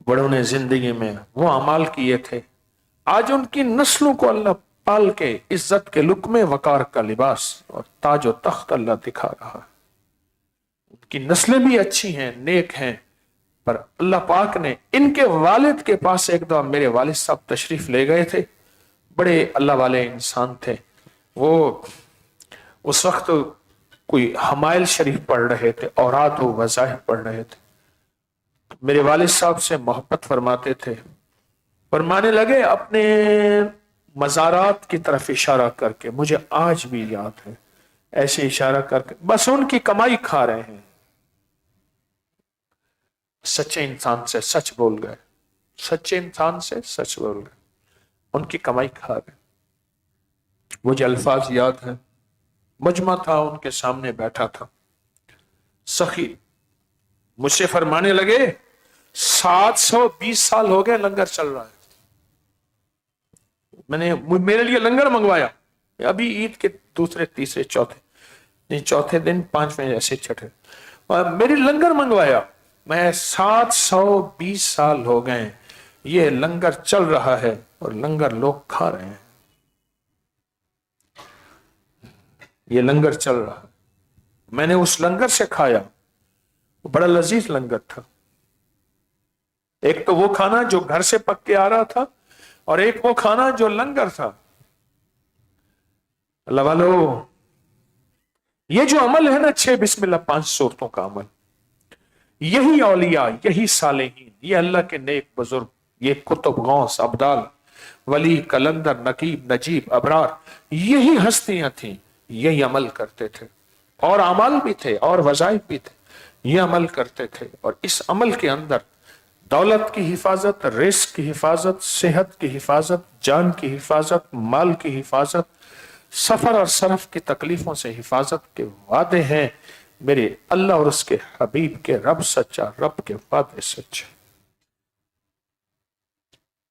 बड़ों ने जिंदगी में वो अमाल किए थे, आज उनकी नस्लों को अल्लाह पाल के इज्जत के लुक्मे, वकार का लिबास और ताज और तख्त अल्लाह दिखा रहा है। उनकी नस्लें भी अच्छी हैं, नेक हैं, पर अल्लाह पाक ने इनके वालिद के पास एक दफा मेरे वालिद साहब तशरीफ ले गए थे। बड़े अल्लाह वाले इंसान थे वो। उस वक्त कोई हमायल शरीफ पढ़ रहे थे, औरात व वज़ाइफ पढ़ रहे थे। मेरे वालिद साहब से मोहब्बत फरमाते थे, फरमाने लगे अपने मज़ारात की तरफ इशारा करके, मुझे आज भी याद है, ऐसे इशारा करके बस उनकी कमाई खा रहे हैं। सच्चे इंसान से सच बोल गए, सच्चे इंसान से सच बोल गए, उनकी कमाई खा रहे। मुझे अल्फाज याद है, मजमा था, उनके सामने बैठा था सखी, मुझसे फरमाने लगे 720 साल हो गए लंगर चल रहा है। मैंने मेरे लिए लंगर मंगवाया, अभी ईद के दूसरे तीसरे चौथे नहीं चौथे दिन, पांचवें ऐसे छठे, और मेरी लंगर मंगवाया। मैं 720 साल हो गए ये लंगर चल रहा है और लंगर लोग खा रहे हैं। ये लंगर चल रहा है, मैंने उस लंगर से खाया, बड़ा लजीज लंगर था। एक तो वो खाना जो घर से पक के आ रहा था, और एक वो खाना जो लंगर था। अल्लाह वालो, ये जो अमल है ना, 6 बिस्मिल्लाह 5 सूरतों का अमल, यही औलिया, यही सालेहीन, ये अल्लाह के नेक बुजुर्ग, ये कुतुब, गौस, अब्दाल, वली, कलंदर, नकीब, नजीब, अबरार, यही हस्तियां थी, यही अमल करते थे। और अमल भी थे और वज़ाइफ भी थे, ये अमल करते थे। और इस अमल के अंदर दौलत की हिफाजत, रिस्क की हिफाजत, सेहत की हिफाजत, जान की हिफाजत, माल की हिफाजत, सफर और सरफ की तकलीफों से हिफाजत के वादे हैं। मेरे अल्लाह और उसके हबीब के रब सच्चा, रब के वादे सच्चे,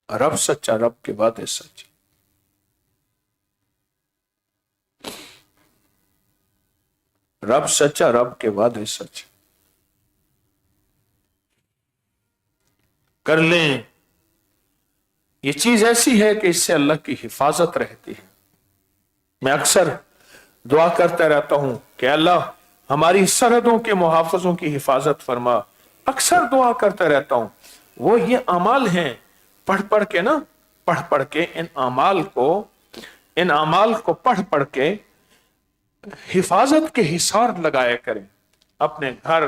रब सच्चा, रब के वादे सच्चे। रब सच्चा, रब के वादे सच्चे। कर लें, ये चीज ऐसी है कि इससे अल्लाह की हिफाजत रहती है। मैं अक्सर दुआ करता रहता हूं कि अल्लाह हमारी सरहदों के मुहाफिजों की हिफाजत फरमा। अक्सर दुआ करता रहता हूं। वो ये अमाल हैं, पढ़ पढ़ के ना, पढ़ पढ़ के इन अमाल को पढ़ पढ़ के हिफाजत के हिसार लगाया करें। अपने घर,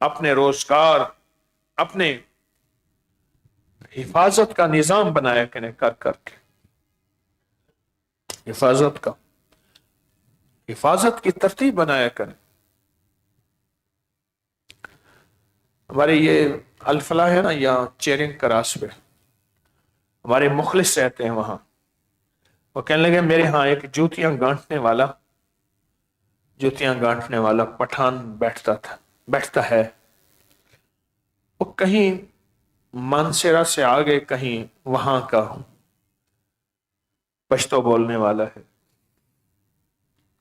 अपने रोजगार, अपने हिफाजत का निजाम बनाया करें, कर करके हिफाजत की तरतीब बनाया करें। हमारे ये अल-फलाह है ना, या चेरिंग क्रास पे हमारे मुखलिस रहते हैं वहां। वो कहने लगे मेरे यहाँ एक जूतियां गांठने वाला पठान बैठता है। वो कहीं मानसेरा से आगे कहीं वहां का पश्तो बोलने वाला है,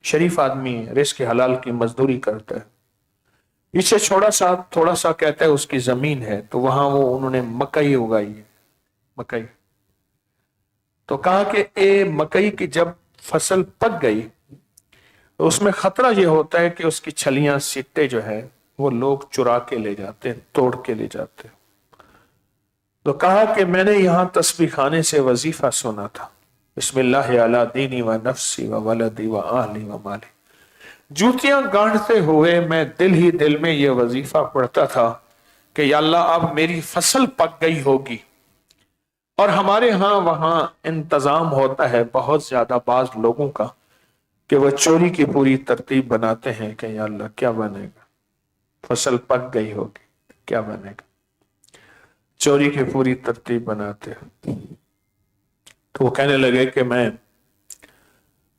शरीफ आदमी है, रिस्क हलाल की मजदूरी करता है। इससे थोड़ा सा कहता है उसकी जमीन है, तो वहां वो उन्होंने मकई उगाई है, मकई। तो कहा कि ए मकई की जब फसल पक गई तो उसमें खतरा ये होता है कि उसकी छलियां, सिट्टे जो है वो लोग चुरा के ले जाते हैं, तोड़ के ले जाते हैं। तो कहा कि मैंने यहां तस्बीह खाने से वजीफा सुना था, बिस्मिल्लाह अला दीनी व नफ्सी व वलदी व आहली व माली। जूतियां गांठते हुए मैं दिल ही दिल में यह वजीफा पढ़ता था कि या अल्लाह अब मेरी फसल पक गई होगी। और हमारे यहाँ वहां इंतजाम होता है बहुत ज्यादा बाज लोगों का कि वह चोरी की पूरी तरतीब बनाते हैं कि या अल्लाह क्या बनेगा, फसल पक गई होगी क्या बनेगा, चोरी की पूरी तरतीब बनाते हैं। तो वो कहने लगे कि मैं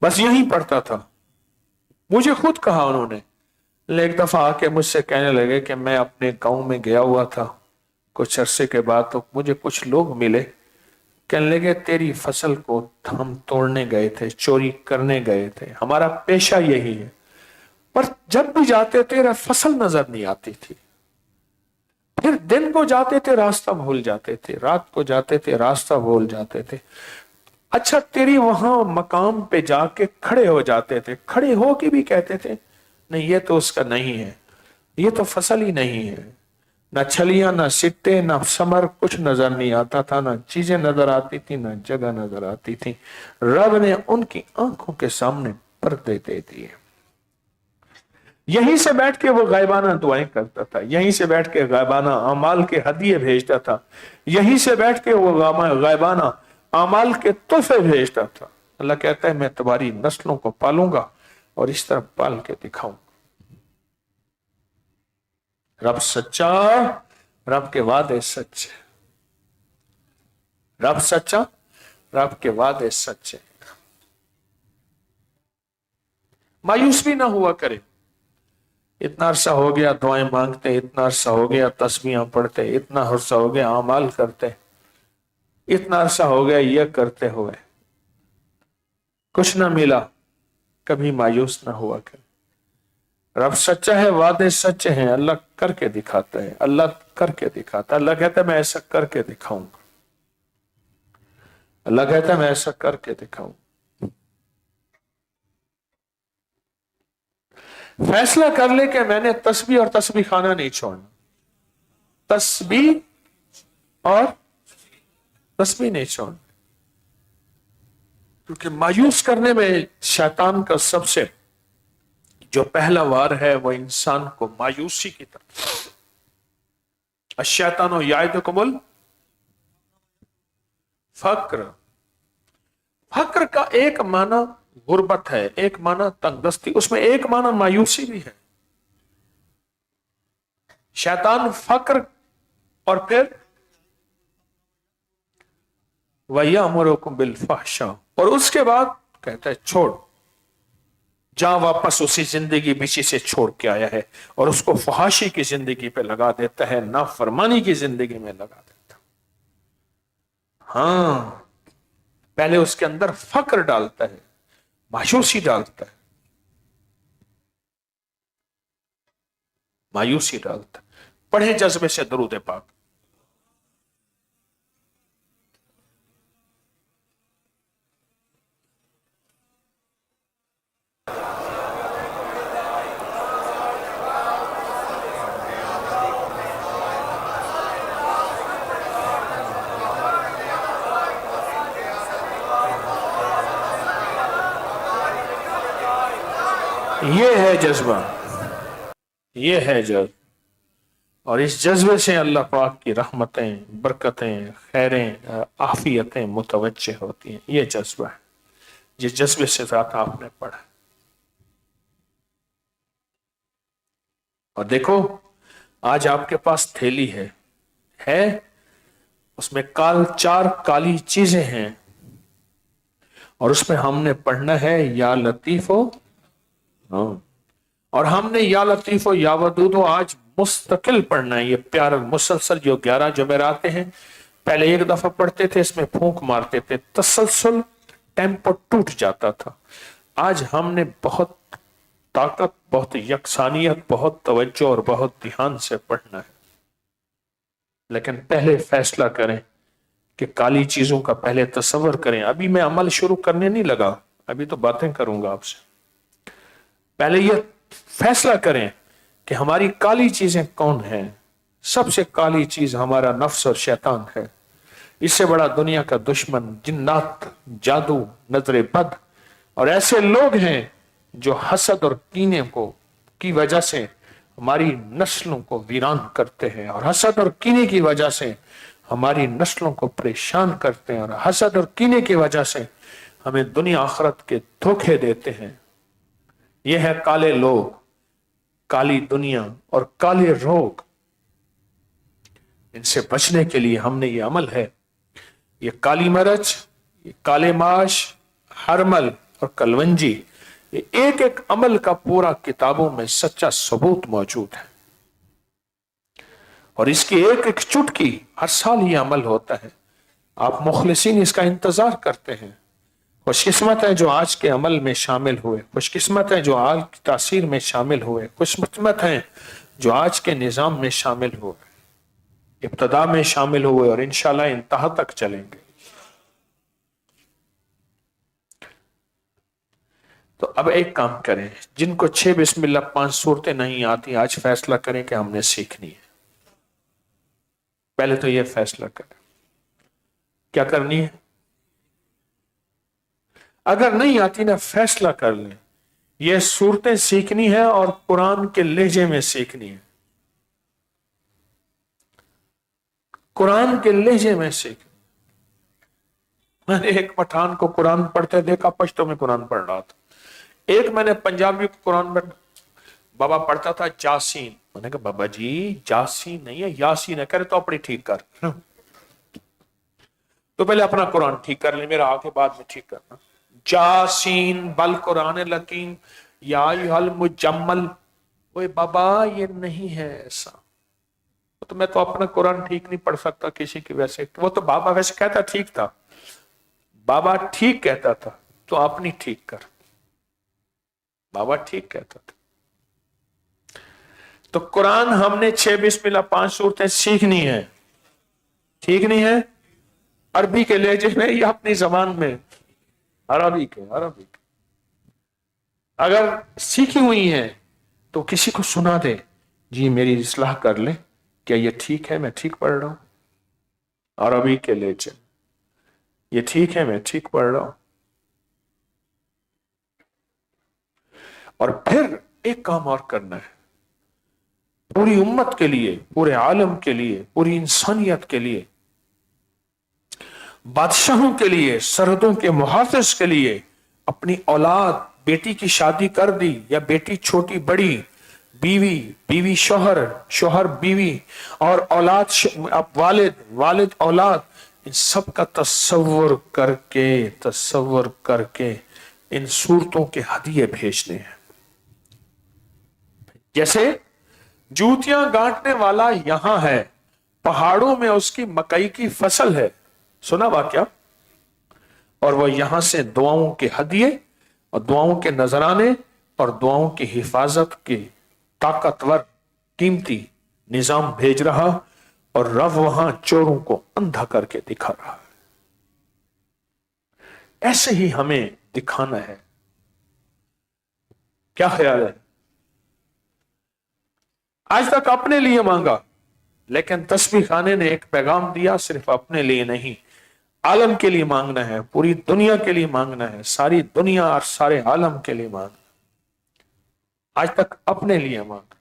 बस यहीं पढ़ता था, मुझे खुद कहा उन्होंने। एक दफा आके मुझसे कहने लगे कि मैं अपने गांव में गया हुआ था कुछ अरसे के बाद, तो मुझे कुछ लोग मिले, कहने लगे तेरी फसल को हम तोड़ने गए थे, चोरी करने गए थे, हमारा पेशा यही है, पर जब भी जाते तेरा फसल नजर नहीं आती थी। फिर दिन को जाते थे रास्ता भूल जाते थे, रात को जाते थे रास्ता भूल जाते थे। अच्छा तेरी वहां मकाम पे जाके खड़े हो जाते थे, खड़े हो के भी कहते थे नहीं ये तो उसका नहीं है, ये तो फसल ही नहीं है। ना छलियां, ना सिट्टे, ना समर, कुछ नजर नहीं आता था, ना चीजें नजर आती थी, ना जगह नजर आती थी। रब ने उनकी आंखों के सामने पर्दे दे दिए। यहीं से बैठ के वो गायबाना दुआएं करता था, यहीं से बैठ के गायबाना अमाल के हदिये भेजता था, यहीं से बैठ के वो गायबाना अमाल के तोहफे भेजता था। अल्लाह कहता है मैं तुम्हारी नस्लों को पालूंगा और इस तरह पाल के दिखाऊंगा। रब सच्चा, रब के वादे सच्चे, रब सच्चा, रब के वादे सच्चे। मायूस भी ना हुआ करे। इतना अरसा हो गया दुआएं मांगते, इतना अरसा हो गया तस्बीहां पढ़ते, इतना अरसा हो गया अमाल करते, इतना अरसा हो गया यह करते हुए, कुछ ना मिला, कभी मायूस ना हुआ करे। रब सच्चा है, वादे सच्चे हैं, अल्लाह करके दिखाता है, अल्लाह करके दिखाता है। अल्लाह कहता है मैं ऐसा करके दिखाऊंगा, अल्लाह कहता है मैं ऐसा करके दिखाऊंगा। फैसला कर ले कि मैंने तस्बीह और तस्बीह खाना नहीं छोड़ना, तस्बीह और तस्बीह नहीं छोड़ना, क्योंकि मायूस करने में शैतान का सबसे जो पहला वार है वो इंसान को मायूसी की तरफ। अश्शैतानु याइदुकुमुल फक्र, फक्र का एक माना गुर्बत है, एक माना तंगदस्ती, उसमें एक माना मायूसी भी है। शैतान फक्र और फिर वयअमुरुकुम बिल फहशा, और उसके बाद कहता है छोड़, जहां वापस उसी जिंदगी बिची से छोड़ के आया है और उसको फहाशी की जिंदगी पे लगा देता है, नाफरमानी की जिंदगी में लगा देता। हाँ, पहले उसके अंदर फक्र डालता है, मायूसी डालता है, मायूसी डालता है। पढ़े जज्बे से दरूद पाक। ये है जज्बा, ये है जज्बा, और इस जज्बे से अल्लाह पाक की रहमतें, बरकतें, खैरें, आफियतें मुतवज्जे होती हैं। ये जज्बा है, जिस जज्बे से ज़ात आपने पढ़ा। और देखो, आज आपके पास थैली है उसमें चार काली चीजें हैं, और उसमें हमने पढ़ना है या लतीफो। हाँ, और हमने या लतीफो या वदूदो आज मुस्तकिल पढ़ना है। ये प्यारा मुसलसल जो 11 जुमेरातें हैं, पहले एक दफा पढ़ते थे, इसमें फूंक मारते थे, तसलसल टेम्पो टूट जाता था। आज हमने बहुत ताकत, बहुत यकसानियत, बहुत तवज्जो और बहुत ध्यान से पढ़ना है। लेकिन पहले फैसला करें कि काली चीजों का पहले तसव्वुर करें। अभी मैं अमल शुरू करने नहीं लगा, अभी तो बातें करूंगा आपसे। पहले यह फैसला करें कि हमारी काली चीजें कौन है। सबसे काली चीज हमारा नफ्स और शैतान है। इससे बड़ा दुनिया का दुश्मन जिन्नात, जादू, नजर बद और ऐसे लोग हैं जो हसद और कीने की वजह से हमारी नस्लों को वीरान करते हैं, और हसद और कीने की वजह से हमारी नस्लों को परेशान करते हैं, और हसद और कीने की वजह से हमें दुनिया आखिरत के धोखे देते हैं। यह है काले लोग, काली दुनिया और काले रोग। इनसे बचने के लिए हमने ये अमल है, ये काली मरच, ये काले माश, हरमल और कलवंजी, ये एक एक अमल का पूरा किताबों में सच्चा सबूत मौजूद है। और इसकी एक एक चुटकी हर साल ये अमल होता है। आप मुखलिसीन इसका इंतजार करते हैं। खुशकिस्मत है जो आज के अमल में शामिल हुए, खुशकिस्मत है जो आज की तासीर में शामिल हुए, खुशकिस्मत है जो आज के निजाम में शामिल हुए, इब्तदा में शामिल हुए और इंशाल्लाह इंतहा तक चलेंगे। तो अब एक काम करें, जिनको 6 बिस्मिल्लाह 5 सूरतें नहीं आती, आज फैसला करें कि हमने सीखनी है। पहले तो यह फैसला करें क्या करनी है। अगर नहीं आती ना, फैसला कर लें ये सूरतें सीखनी है और कुरान के लहजे में सीखनी है। कुरान के लहजे में सीखनी। मैंने एक पठान को कुरान पढ़ते देखा, पश्तो में कुरान पढ़ रहा था। एक मैंने पंजाबी को कुरान में बाबा पढ़ता था जासीन। मैंने कहा बाबा जी जासीन नहीं है, यासीन है। कह रहे तो अपनी ठीक कर। तो पहले अपना कुरान ठीक कर ले, मेरा आके बाद में ठीक करना। जासीन बल कुरान लकीम या मुजम्मल। ओए बाबा ये नहीं है ऐसा। तो मैं तो अपना कुरान ठीक नहीं पढ़ सकता किसी की वैसे। वो तो बाबा वैसे कहता ठीक था, बाबा ठीक कहता था, तो अपनी ठीक कर। बाबा ठीक कहता था। तो कुरान हमने 6 बिस्मिल्लाह 5 सूरतें सीखनी है। ठीक नहीं है अरबी के लहजे में या अपनी जबान में, अरबी के। अगर सीखी हुई है तो किसी को सुना दे, जी मेरी इस्लाह कर ले, क्या ये ठीक है, मैं ठीक पढ़ रहा हूं। अरबी के लहजे, ये ठीक है, मैं ठीक पढ़ रहा हूं। और फिर एक काम और करना है, पूरी उम्मत के लिए, पूरे आलम के लिए, पूरी इंसानियत के लिए, बादशाहों के लिए, सरहदों के मुहाफिज के लिए, अपनी औलाद, बेटी की शादी कर दी या बेटी छोटी बड़ी, बीवी शोहर, शोहर बीवी और औलाद, वालिद औलाद, इन सब का तसव्वुर करके इन सूरतों के हदिये भेजने हैं। जैसे जूतियां गांठने वाला यहां है, पहाड़ों में उसकी मकई की फसल है, सुना वाक्या, और वह यहां से दुआओं के हदिये और दुआओं के नजराने और दुआओं की हिफाजत के ताकतवर कीमती निजाम भेज रहा, और रब वहां चोरों को अंधा करके दिखा रहा है। ऐसे ही हमें दिखाना है। क्या ख्याल है? आज तक अपने लिए मांगा, लेकिन तस्बीह खाने ने एक पैगाम दिया, सिर्फ अपने लिए नहीं, आलम के लिए मांगना है, पूरी दुनिया के लिए मांगना है, सारी दुनिया और सारे आलम के लिए मांगना। आज तक अपने लिए मांग।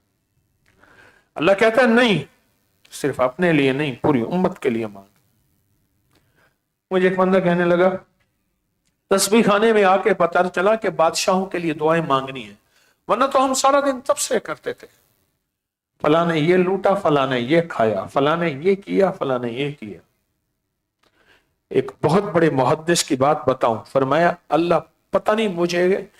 अल्लाह कहता है नहीं, सिर्फ अपने लिए नहीं, पूरी उम्मत के लिए मांग। मुझे एक बंदा कहने लगा, तस्बीह खाने में आके पता चला कि बादशाहों के लिए दुआएं मांगनी है, वरना तो हम सारा दिन तबसरे करते थे, फला ने ये लूटा, फला ने ये खाया, फला ने ये किया, फला ने ये किया। एक बहुत बड़े मुहद्दिस की बात बताऊं, फरमाया अल्लाह पता नहीं, मुझे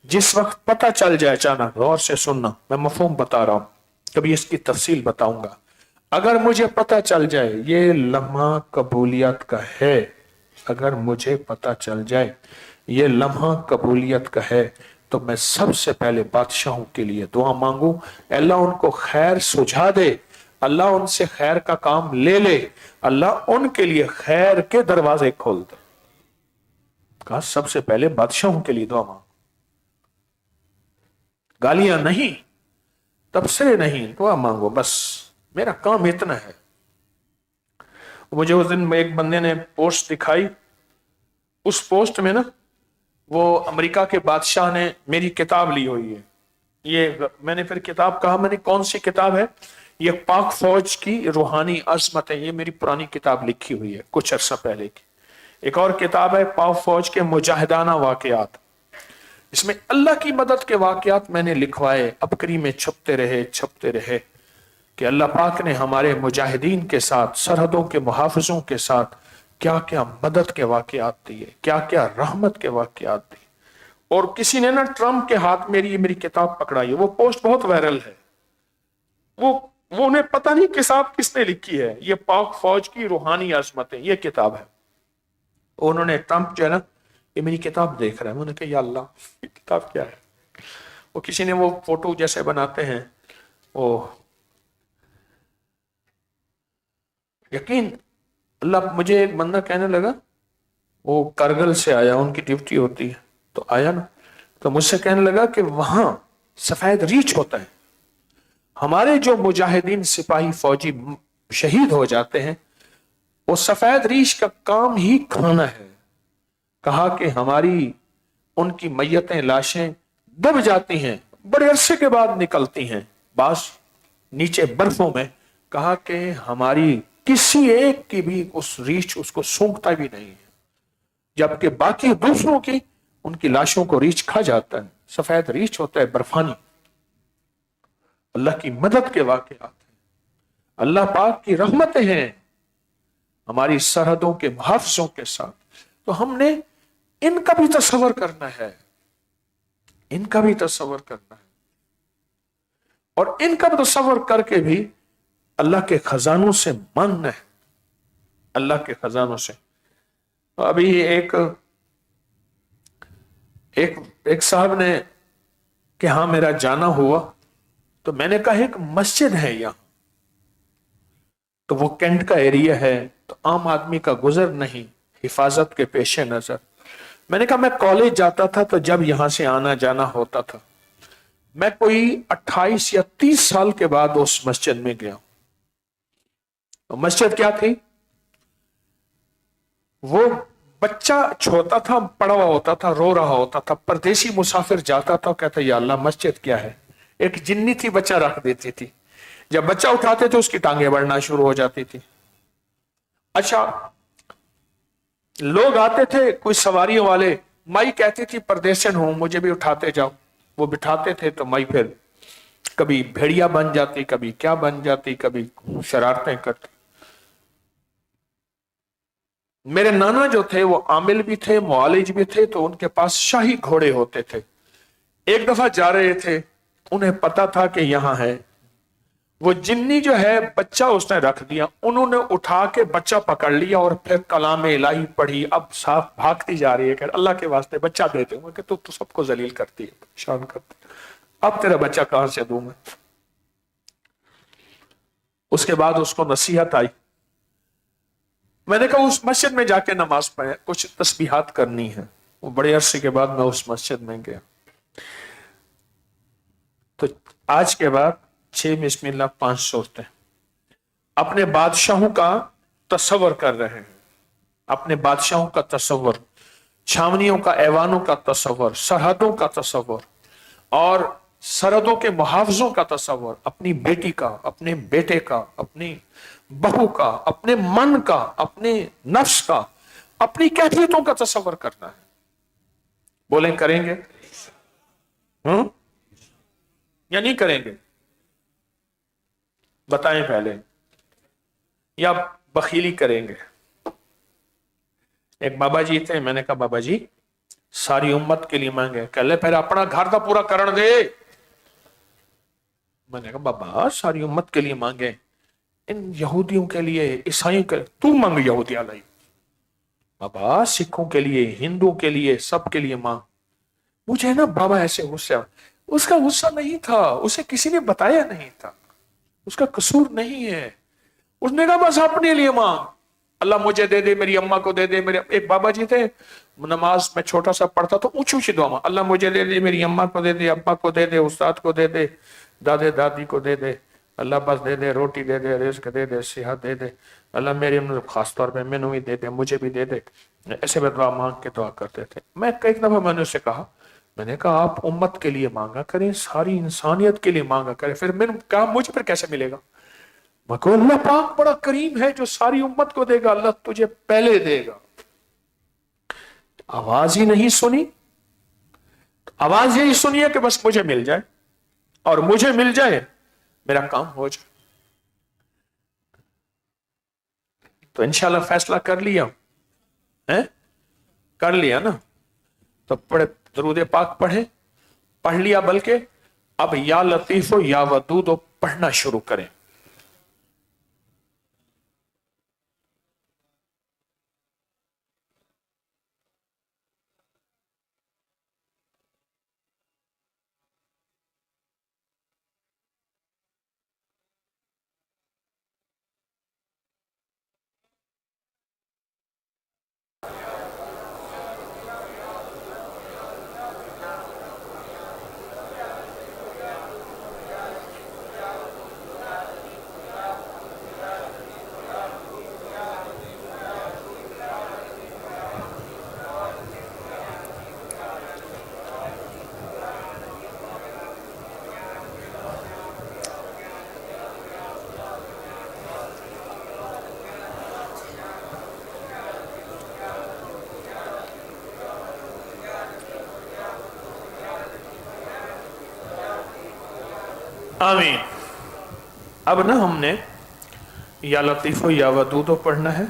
जिस वक्त पता चल जाए, अचानक, गौर से सुनना, मैं मफहूम बता रहा हूं, कभी इसकी तफसील बताऊंगा, अगर मुझे पता चल जाए ये लम्हा कबूलियत का है, अगर मुझे पता चल जाए ये लम्हा कबूलियत का है, तो मैं सबसे पहले बादशाहों के लिए दुआ मांगू, अल्लाह उनको खैर सुझा दे, अल्लाह उनसे खैर का काम ले ले, अल्लाह उनके लिए खैर के दरवाजे खोल दे। कहा सबसे पहले बादशाहों के लिए दुआ मांगो, गालियां नहीं, तबसरे नहीं, दुआ मांगो, बस मेरा काम इतना है। मुझे उस दिन एक बंदे ने पोस्ट दिखाई, उस पोस्ट में ना वो अमेरिका के बादशाह ने मेरी किताब ली हुई है। ये मैंने फिर किताब कहा, मैंने कौन सी किताब है? ये पाक फौज की रूहानी अजमत है, ये मेरी पुरानी किताब लिखी हुई है कुछ अरसा पहले की। एक और किताब है पाक फौज के मुजाहिदाना वाकयात, इसमें अल्लाह की मदद के वाकयात मैंने लिखवाए, अबकरी में छपते रहे कि अल्लाह पाक ने हमारे मुजाहिदीन के साथ, सरहदों के मुहाफिजों के साथ क्या क्या मदद के वाकयात दिए, क्या क्या रहमत के वाकयात दिए। और किसी ने ना ट्रम्प के हाथ में मेरी किताब पकड़ाई है, वो पोस्ट बहुत वायरल है, वो उन्हें पता नहीं किताब किसने लिखी है, ये पाक फौज की रूहानी अजमत है, ये किताब है। उन्होंने ट्रम्प जो है ना, ये मेरी किताब देख रहा है, उन्होंने कहा या अल्लाह ये किताब क्या है? वो किसी ने वो फोटो जैसे बनाते हैं, वो यकीन अल्लाह, मुझे एक बंदा कहने लगा, वो कारगिल से आया, उनकी ड्यूटी होती है, तो आया ना, तो मुझसे कहने लगा कि वहां सफेद रीछ होता है, हमारे जो मुजाहिदीन सिपाही फौजी शहीद हो जाते हैं, वो सफेद रीछ का काम ही खाना है। कहा कि हमारी उनकी मैयतें, लाशें दब जाती हैं, बड़े अरसे के बाद निकलती हैं बास नीचे बर्फों में। कहा कि हमारी किसी एक की भी उस रीछ उसको सूंघता भी नहीं है, जबकि बाकी दूसरों की उनकी लाशों को रीछ खा जाता है। सफेद रीछ होता है बर्फानी। अल्लाह की मदद के वाकयात हैं, अल्लाह पाक की रहमतें हैं हमारी सरहदों के मुहाफिजों के साथ। तो हमने इनका भी तस्वर करना है, इनका भी तस्वर करना है, और इनका भी तस्वर करके भी अल्लाह के खजानों से मांगना है, अल्लाह के खजानों से। अभी एक साहब ने कि हाँ मेरा जाना हुआ, तो मैंने कहा एक मस्जिद है यहां, तो वो कैंट का एरिया है, तो आम आदमी का गुजर नहीं, हिफाजत के पेशे नजर। मैंने कहा मैं कॉलेज जाता था, तो जब यहां से आना जाना होता था, मैं कोई 28 या 30 साल के बाद उस मस्जिद में गया। तो मस्जिद क्या थी? वो बच्चा छोटा था, पड़ा हुआ होता था, रो रहा होता था, परदेसी मुसाफिर जाता था, कहता या अल्लाह मस्जिद क्या है? एक जिन्नी थी, बच्चा रख देती थी, जब बच्चा उठाते थे उसकी टांगें बढ़ना शुरू हो जाती थी। अच्छा, लोग आते थे कोई सवारियों वाले, माई कहती थी परदेशन हूं, मुझे भी उठाते जाओ। वो बिठाते थे तो माई फिर कभी भेड़िया बन जाती, कभी क्या बन जाती, कभी शरारतें करती। मेरे नाना जो थे वो आमिल भी थे, मुआलिज भी थे, तो उनके पास शाही घोड़े होते थे। एक दफा जा रहे थे, उन्हें पता था कि यहां है, वो जिन्नी जो है बच्चा उसने रख दिया, उन्होंने उठा के बच्चा पकड़ लिया और फिर कलाम इलाही पढ़ी। अब साफ भागती जा रही है कि अल्लाह के वास्ते बच्चा देते हूँ कि तू सबको जलील करती है, परेशान करती है, अब तेरा बच्चा कहां से दूं मैं। उसके बाद उसको नसीहत आई। मैंने कहा उस मस्जिद में जाके नमाज पढ़े, कुछ तस्बीहात करनी है। वो बड़े अरसे के बाद मैं उस मस्जिद में गया, तो आज के बाद 6 बिस्मिल्लाह 5 सूरतें अपने बादशाहों का तस्वर कर रहे हैं, अपने बादशाहों का तस्वर, छावनियों का, ऐवानों का तस्वर, सरहदों का तस्वर और सरहदों के मुहावजों का तस्वर, अपनी बेटी का, अपने बेटे का, अपनी बहू का, अपने मन का, अपने नफ्स का, अपनी कैफियतों का तस्वर करना है। बोलें करेंगे या नहीं करेंगे? बताएं पहले, या बखीली करेंगे? एक बाबा जी थे, मैंने कहा बाबा जी सारी उम्मत के लिए मांगे, कह ले फिर अपना घर का पूरा करण दे। मैंने कहा बाबा सारी उम्मत के लिए मांगे, इन यहूदियों के लिए, ईसाइयों के लिए तू मांग, यहूदिया लाई बाबा, सिखों के लिए, हिंदुओं के लिए, सब के लिए मांग। मुझे ना बाबा ऐसे गुस्सा, उसका गुस्सा नहीं था, उसे किसी ने बताया नहीं था, उसका कसूर नहीं है। उसने कहा बस अपने लिए मांग, अल्लाह मुझे दे दे, मेरी अम्मा को दे दे। मेरे एक बाबा जी थे, नमाज में छोटा सा पढ़ता तो ऊंची ऊंची दुआ, अल्लाह मुझे दे दे, मेरी अम्मा को दे दे, अब्बा को दे दे, उस्ताद को दे दे, दादे दादी को दे दे, अल्लाह बस दे दे, रोटी दे दे, रिस्क दे दे, सेहत दे दे, अल्लाह मेरे खास तौर पे मैनू भी दे दे, मुझे भी दे दे। ऐसे में दुआ मांग के दुआ करते थे। मैं कई दफा मैंने उससे कहा, मैंने कहा आप उम्मत के लिए मांगा करें, सारी इंसानियत के लिए मांगा करें, फिर मैंने कहा मुझे फिर कैसे मिलेगा? अल्लाह पाक बड़ा करीम है जो सारी उम्मत को देगा, अल्लाह तुझे पहले देगा। आवाज ही नहीं सुनी, आवाज यही सुनिए कि बस मुझे मिल जाए, और मुझे मिल जाए मेरा काम हो जाए। तो इंशाल्लाह फैसला कर लिया है, कर लिया ना? तो पढ़े दरूद पाक पढ़ लिया, बल्कि अब या लतीफो या वदूद पढ़ना शुरू करें। आमीन। अब ना हमने या लतीफ़ो या वदूदो पढ़ना है,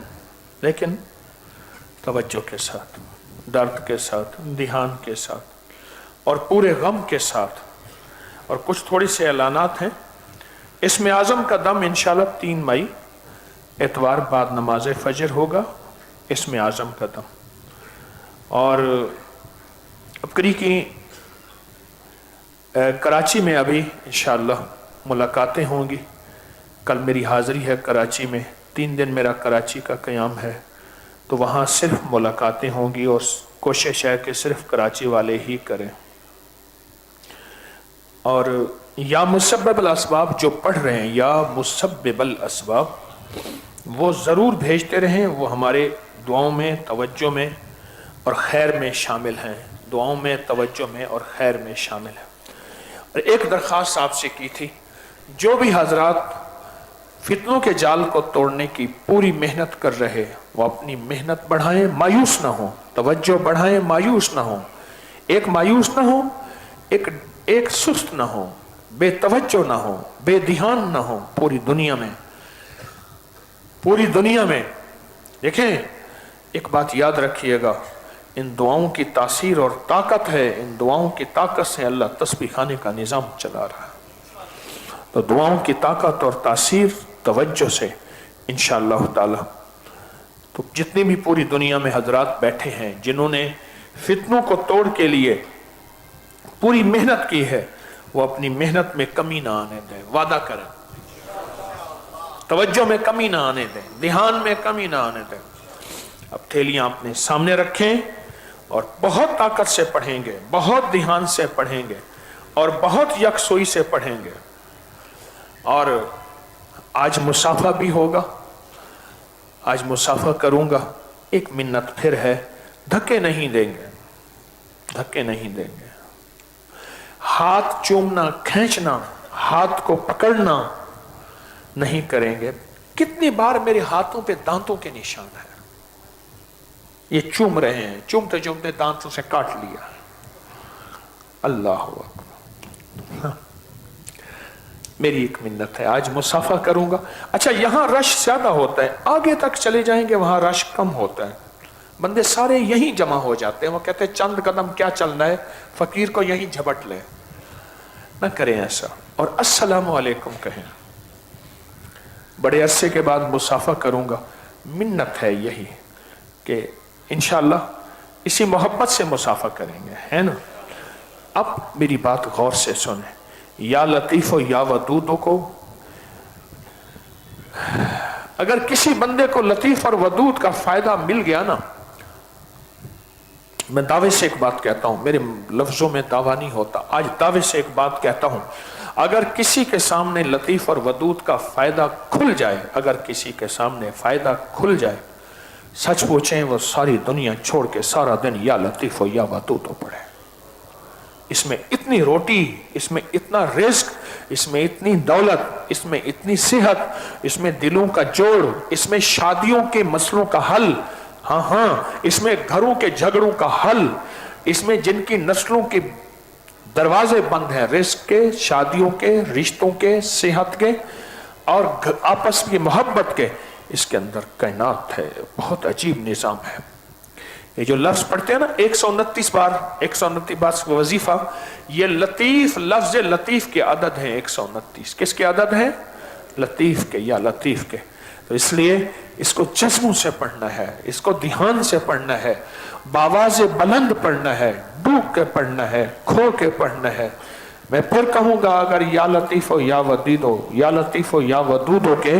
लेकिन तवज्जो के साथ, दर्द के साथ, ध्यान के साथ और पूरे गम के साथ। और कुछ थोड़ी से ऐलानात हैं। इसमें आज़म का दम इंशाल्लाह 3 मई एतवार बाद नमाज फजर होगा, इसमें आज़म का दम। और अबकरी की कराची में अभी इंशाअल्लाह मुलाकातें होंगी। कल मेरी हाज़िरी है कराची में, 3 दिन मेरा कराची का क़याम है, तो वहाँ सिर्फ मुलाकातें होंगी और कोशिश है कि सिर्फ कराची वाले ही करें। और या मुसब्बिबल असबाब जो पढ़ रहे हैं, या मुसब्बिबल असबाब, वो ज़रूर भेजते रहें, वो हमारे दुआओं में, तवज्जो में और खैर में शामिल हैं। दुआओं में, तवज्जो में और खैर में शामिल हैं। और एक दरख्वास्त आपसे की थी, जो भी हजरात फितनों के जाल को तोड़ने की पूरी मेहनत कर रहे, वो अपनी मेहनत बढ़ाएं, मायूस ना हो, तवज्जो बढ़ाएं, मायूस ना हो, एक मायूस ना हो, एक सुस्त ना हो, बेतवज्जो ना हो, बेध्यान ना हो। पूरी दुनिया में देखें, एक बात याद रखिएगा, इन दुआओं की तासीर और ताकत है, इन दुआओं की ताकत से अल्लाह तस्बीह खाने का निज़ाम चला रहा है। तो दुआओं की ताकत और तासीर तवज्जो से इंशाअल्लाह ताला, तो जितनी भी पूरी दुनिया में हजरात बैठे हैं जिन्होंने फितनों को तोड़ के लिए पूरी मेहनत की है, वो अपनी मेहनत में कमी ना आने दें, वादा करें, तवज्जो में कमी ना आने दें, ध्यान में कमी ना आने दें। अब थैलियां अपने सामने रखें और बहुत ताकत से पढ़ेंगे, बहुत ध्यान से पढ़ेंगे और बहुत यकसोई से पढ़ेंगे। और आज मुसाफा भी होगा, आज मुसाफा करूंगा, एक मिन्नत फिर है, धक्के नहीं देंगे, धक्के नहीं देंगे। हाथ चूमना, खींचना, हाथ को पकड़ना नहीं करेंगे। कितनी बार मेरे हाथों पे दांतों के निशान है, ये चूम रहे हैं, चूमते चूमते दांतों से काट लिया। अल्लाह अकबर। मेरी एक मिन्नत है, आज मुसाफा करूंगा। अच्छा, यहां रश ज्यादा होता है, आगे तक चले जाएंगे वहां रश कम होता है, बंदे सारे यहीं जमा हो जाते हैं। वो कहते हैं चंद कदम क्या चलना है, फकीर को यहीं झपट ले। न करें ऐसा, और अस्सलामु अलैकुम कहें। बड़े अरसे के बाद मुसाफा करूंगा, मिन्नत है यही कि इंशाअल्लाह इसी मोहब्बत से मुसाफा करेंगे, है ना। अब मेरी बात गौर से सुने, या लतीफ़ो या वदूदो को, अगर किसी बंदे को लतीफ और वदूद का फायदा मिल गया ना, मैं दावे से एक बात कहता हूं, मेरे लफ्जों में दावा नहीं होता, आज दावे से एक बात कहता हूं, अगर किसी के सामने लतीफ और वदूद का फायदा खुल जाए, अगर किसी के सामने फायदा खुल जाए, सच पूछें वो सारी दुनिया छोड़ के सारा दिन या लतीफ या वदूद हो पड़े। इसमें इतनी रोटी, इसमें इतना रिस्क, इसमें इतनी दौलत, इसमें इतनी सेहत, इसमें दिलों का जोड़, इसमें शादियों के मसलों का हल, हाँ हाँ, इसमें घरों के झगड़ों का हल, इसमें जिनकी नस्लों के दरवाजे बंद हैं, रिस्क के, शादियों के, रिश्तों के, सेहत के और आपस की मोहब्बत के, इसके अंदर कायनात है। बहुत अजीब निजाम है। ये जो लफ्ज पढ़ते हैं ना 129 बार, 129 बार वजीफा, ये लतीफ, लफ्ज लतीफ के अदद है 129। किसके अदद है? लतीफ के, या लतीफ के। तो इसलिए इसको जज्बों से पढ़ना है, इसको ध्यान से पढ़ना है, बावाज़े बुलंद पढ़ना है, डूब के पढ़ना है, खो के पढ़ना है। मैं फिर कहूंगा, अगर या लतीफ़ो या वदीदो, या लतीफ़ो या वदूदो के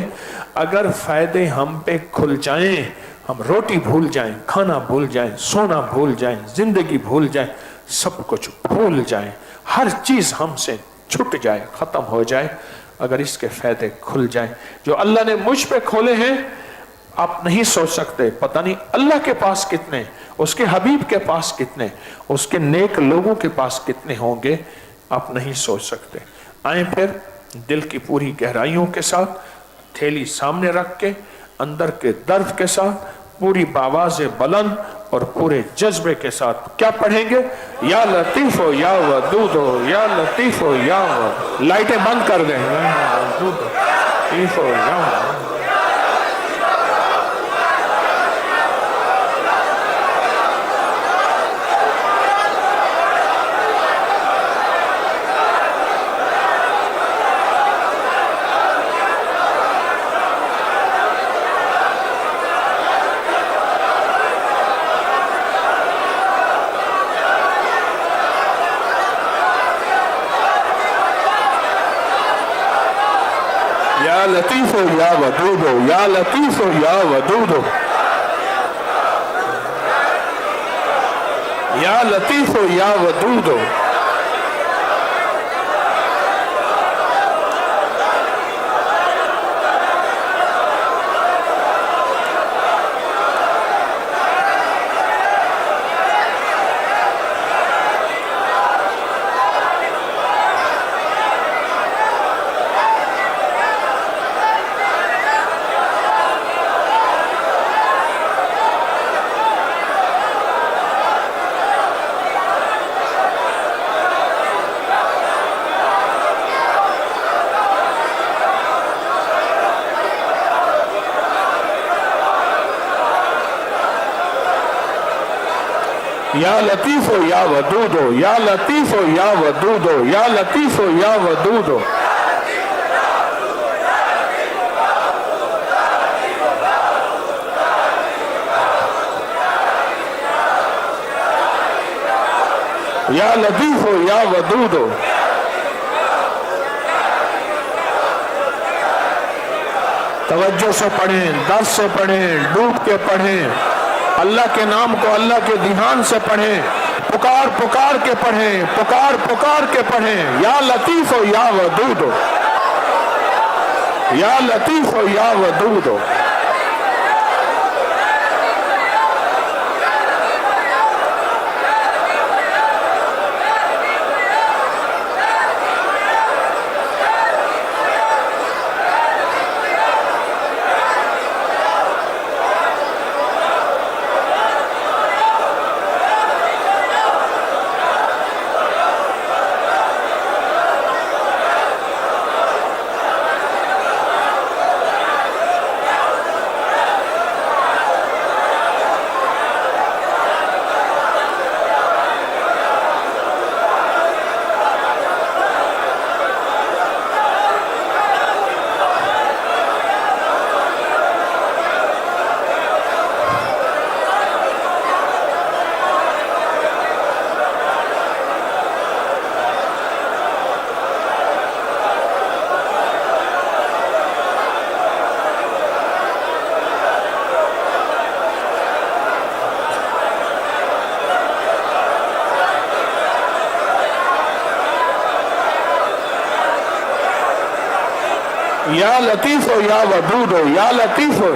अगर फायदे हम पे खुल जाएं, हम रोटी भूल जाएं, खाना भूल जाएं, सोना भूल जाएं, जिंदगी भूल जाएं, सब कुछ भूल जाएं, हर चीज हमसे छूट जाए, खत्म हो जाए, अगर इसके फायदे खुल जाएं जो अल्लाह ने मुझ पे खोले हैं, आप नहीं सोच सकते। पता नहीं अल्लाह के पास कितने, उसके हबीब के पास कितने, उसके नेक लोगों के पास कितने होंगे, आप नहीं सोच सकते। आए फिर दिल की पूरी गहराइयों के साथ, थैली सामने रख के, अंदर के दर्द के साथ, पूरी बावाज़े बुलंद और पूरे जज्बे के साथ क्या पढ़ेंगे? या लतीफ़ो या वदूदो, या लतीफ़ो या वदूदो। लाइटें बंद कर दें। लतीफ़ो या वदूदो। या लतीफ़ो या वदूदो, या लतीफ़ो या वदूदो, या लतीफ़ो या वदूदो। या लतीफो या वदूदो, या लतीफो या वदूदो, या लतीफो या वदूदो। या लतीफो या वदूदो। तवज्जो से पढ़ें, दर्द से पढ़ें, डूब के पढ़ें, अल्लाह के नाम को अल्लाह के ध्यान से पढ़ें, पुकार पुकार के पढ़ें, पुकार पुकार के पढ़ें। या लतीफो या वदूदो, या लतीफो या वदूदो। या लतीफो या वदूदो, या लतीफो।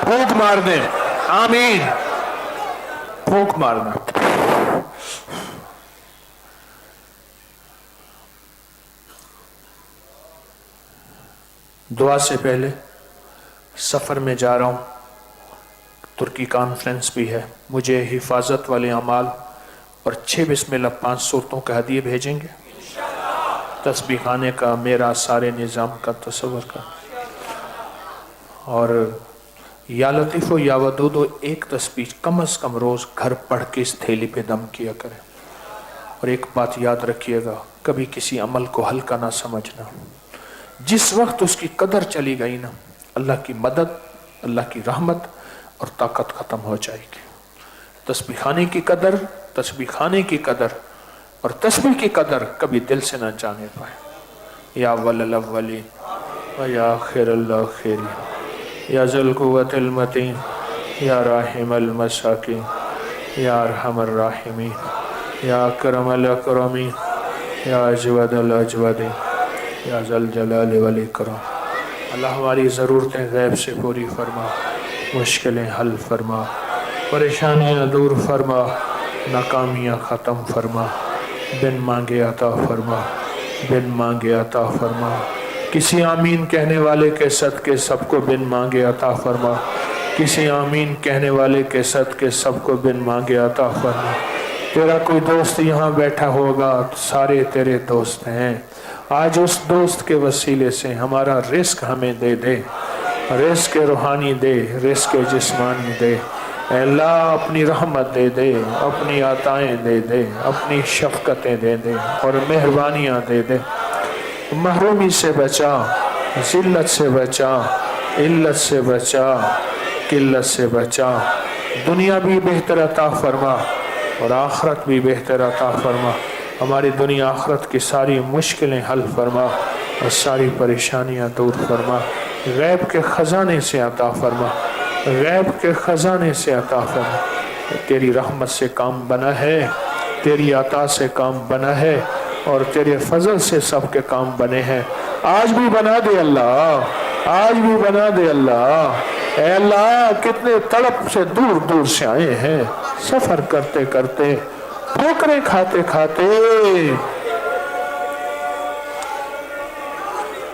फूंक मार दे, आमीन। फूंक मारना। दुआ से पहले सफर में जा रहा हूं, तुर्की कॉन्फ्रेंस भी है, मुझे हिफाजत वाले अमाल और 6 बिस्मिल्लाह 5 सूरतों का हदिये भेजेंगे। तस्बीह खाने का मेरा सारे निज़ाम का तसव्वुर का, और या लतीफ़ो या वदूदो एक तस्बीह कम अज़ कम रोज़ घर पढ़ के इस थैली पे दम किया करें। और एक बात याद रखिएगा, कभी किसी अमल को हल्का ना समझना। जिस वक्त उसकी कदर चली गई ना, अल्लाह की मदद, अल्लाह की रहमत और ताकत ख़त्म हो जाएगी। तस्बीह खाने की कदर, तस्बीह खाने की कदर और तस्बीह की कदर कभी दिल से ना जाने पाए। या अव्वल अव्वली व या आखिरुल आखिरीन, या ज़ुल कुव्वतिल मतीन, या राहिमल मसाकीन, या अरहमर राहिमीन, या अकरमल अकरमीन, या अजवदल अजवदीन, या ज़ल जलाल वल इकराम। अल्लाह हमारी ज़रूरतें गैब से पूरी फरमा, मुश्किलें हल फरमा, परेशानियाँ दूर फरमा, नाकामियाँ ख़त्म फरमा, बिन मांगे अता फरमा, बिन मांगे अता फरमा। किसी आमीन कहने वाले के सदके सबको बिन मांगे अता फरमा, किसी आमीन कहने वाले के सदके सबको बिन मांगे अता फरमा। तेरा कोई दोस्त यहाँ बैठा होगा, सारे तेरे दोस्त हैं। आज उस दोस्त के वसीले से हमारा रिस्क हमें दे दे, रिस्क रूहानी दे, रिस्क जिस्मानी दे। अल्लाह अपनी रहमत दे दे, अपनी अताएँ दे दे, अपनी शफ़क़तें दे दे और मेहरबानियाँ दे दे। महरूमी से बचा, ज़िल्लत से बचा, इल्लत से बचा, किल्लत से बचा, दुनिया भी बेहतर अता फरमा और आखरत भी बेहतर अता फरमा। हमारी दुनिया आखरत की सारी मुश्किलें हल फरमा और सारी परेशानियां दूर फरमा। गैब के ख़जाने से अता फरमा, गैब के ख़जाने से अता फरमा। तेरी रहमत से काम बना है, तेरी अता से काम बना है और तेरे फजल से सबके काम बने हैं। आज भी बना दे अल्लाह, आज भी बना दे अल्लाह। ऐ अल्लाह, कितने तड़प से दूर दूर से आए हैं, सफर करते करते, ठोकरें खाते खाते।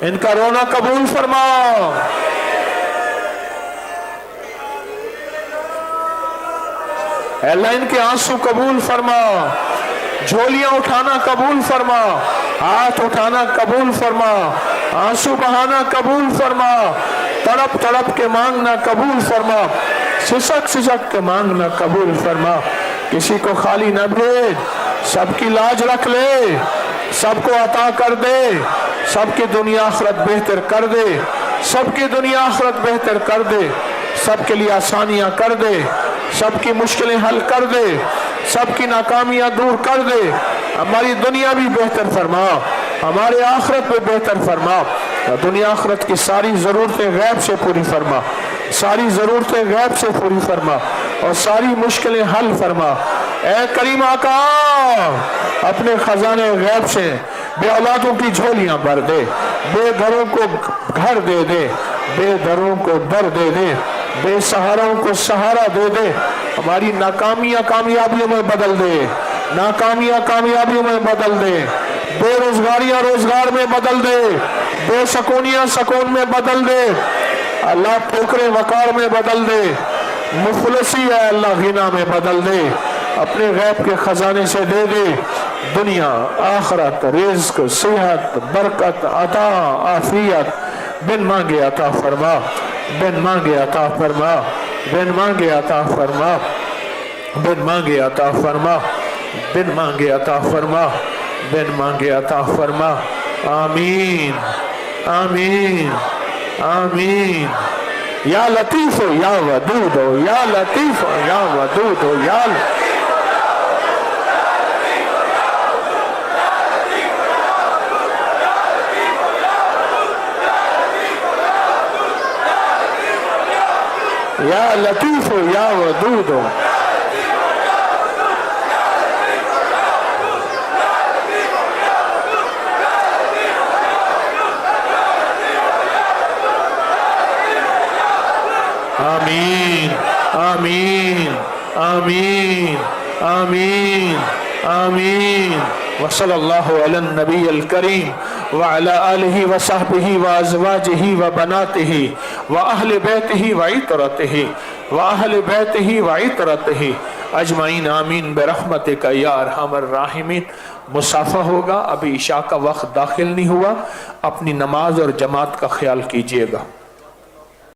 इनका रोना कबूल फरमा, अल्लाह इनके आंसू कबूल फरमा, झोलियां उठाना कबूल फरमा, हाथ उठाना कबूल फरमा, आंसू बहाना कबूल फरमा, तड़प तड़प के मांगना कबूल फरमा, सिसक सिसक के मांगना कबूल फरमा। किसी को खाली न भेज, सबकी लाज रख ले, सबको अता कर दे, सबकी दुनिया आखिरत बेहतर कर दे, सबकी दुनिया आखिरत बेहतर कर दे, सबके लिए आसानियां कर दे, सबकी मुश्किलें हल कर दे, सबकी नाकामियां दूर कर दे। हमारी दुनिया भी बेहतर फरमा, हमारे आखिरत भी बेहतर फरमा। दुनिया आखिरत की सारी ज़रूरतें गैब से पूरी फरमा, सारी ज़रूरतें गैब से पूरी फरमा और सारी मुश्किलें हल फरमा। ऐ करीम आका, अपने खजाने गैब से बेऔलादों की झोलियां भर दे, बेघरों को घर दे दे, बेदरों को दर दे दे, बेसहाराओं को सहारा दे दे। हमारी नाकामियां कामयाबियों में बदल दे, नाकामियां कामयाबियों में बदल दे, बेरोजगारियां रोजगार में बदल दे, बेसकूनियां सकून में बदल दे। अल्लाह ठोकरे वकार में बदल दे, मुफलसी है अल्लाह गिना में बदल दे। अपने गैब के खजाने से दे दे, दुनिया आखिरत, रिज्क, सेहत, बरकत, अता, आफियत, बिन मांगे अता फरमा, बिन मांगे अता फरमा, बिन मांगे अता फरमा, बिन मांगे अता फरमा, बिन मांगे अता फरमा, बिन मांगे अता फरमा। आमीन आमीन आमीन। या लतीफ हो या वदूद हो, या लतीफ हो या वदूद हो, या लतीफ हो या वदूद हो। आमीन आमीन आमीन आमीन आमीन। वसल्लल्लाहु अला नबी करीम व अला आलिहि व सहबिहि व अज़वाजिहि व बनातिहि व अहले बैतिहि व इतरतिहि व अहले बैतिहि व इतरतिहि अजमाइन आमीन बिरहमतिका या अरहमर राहिमीन। मुसाफा होगा, अभी इशा का वक्त दाखिल नहीं हुआ, अपनी नमाज और जमात का ख्याल कीजिएगा।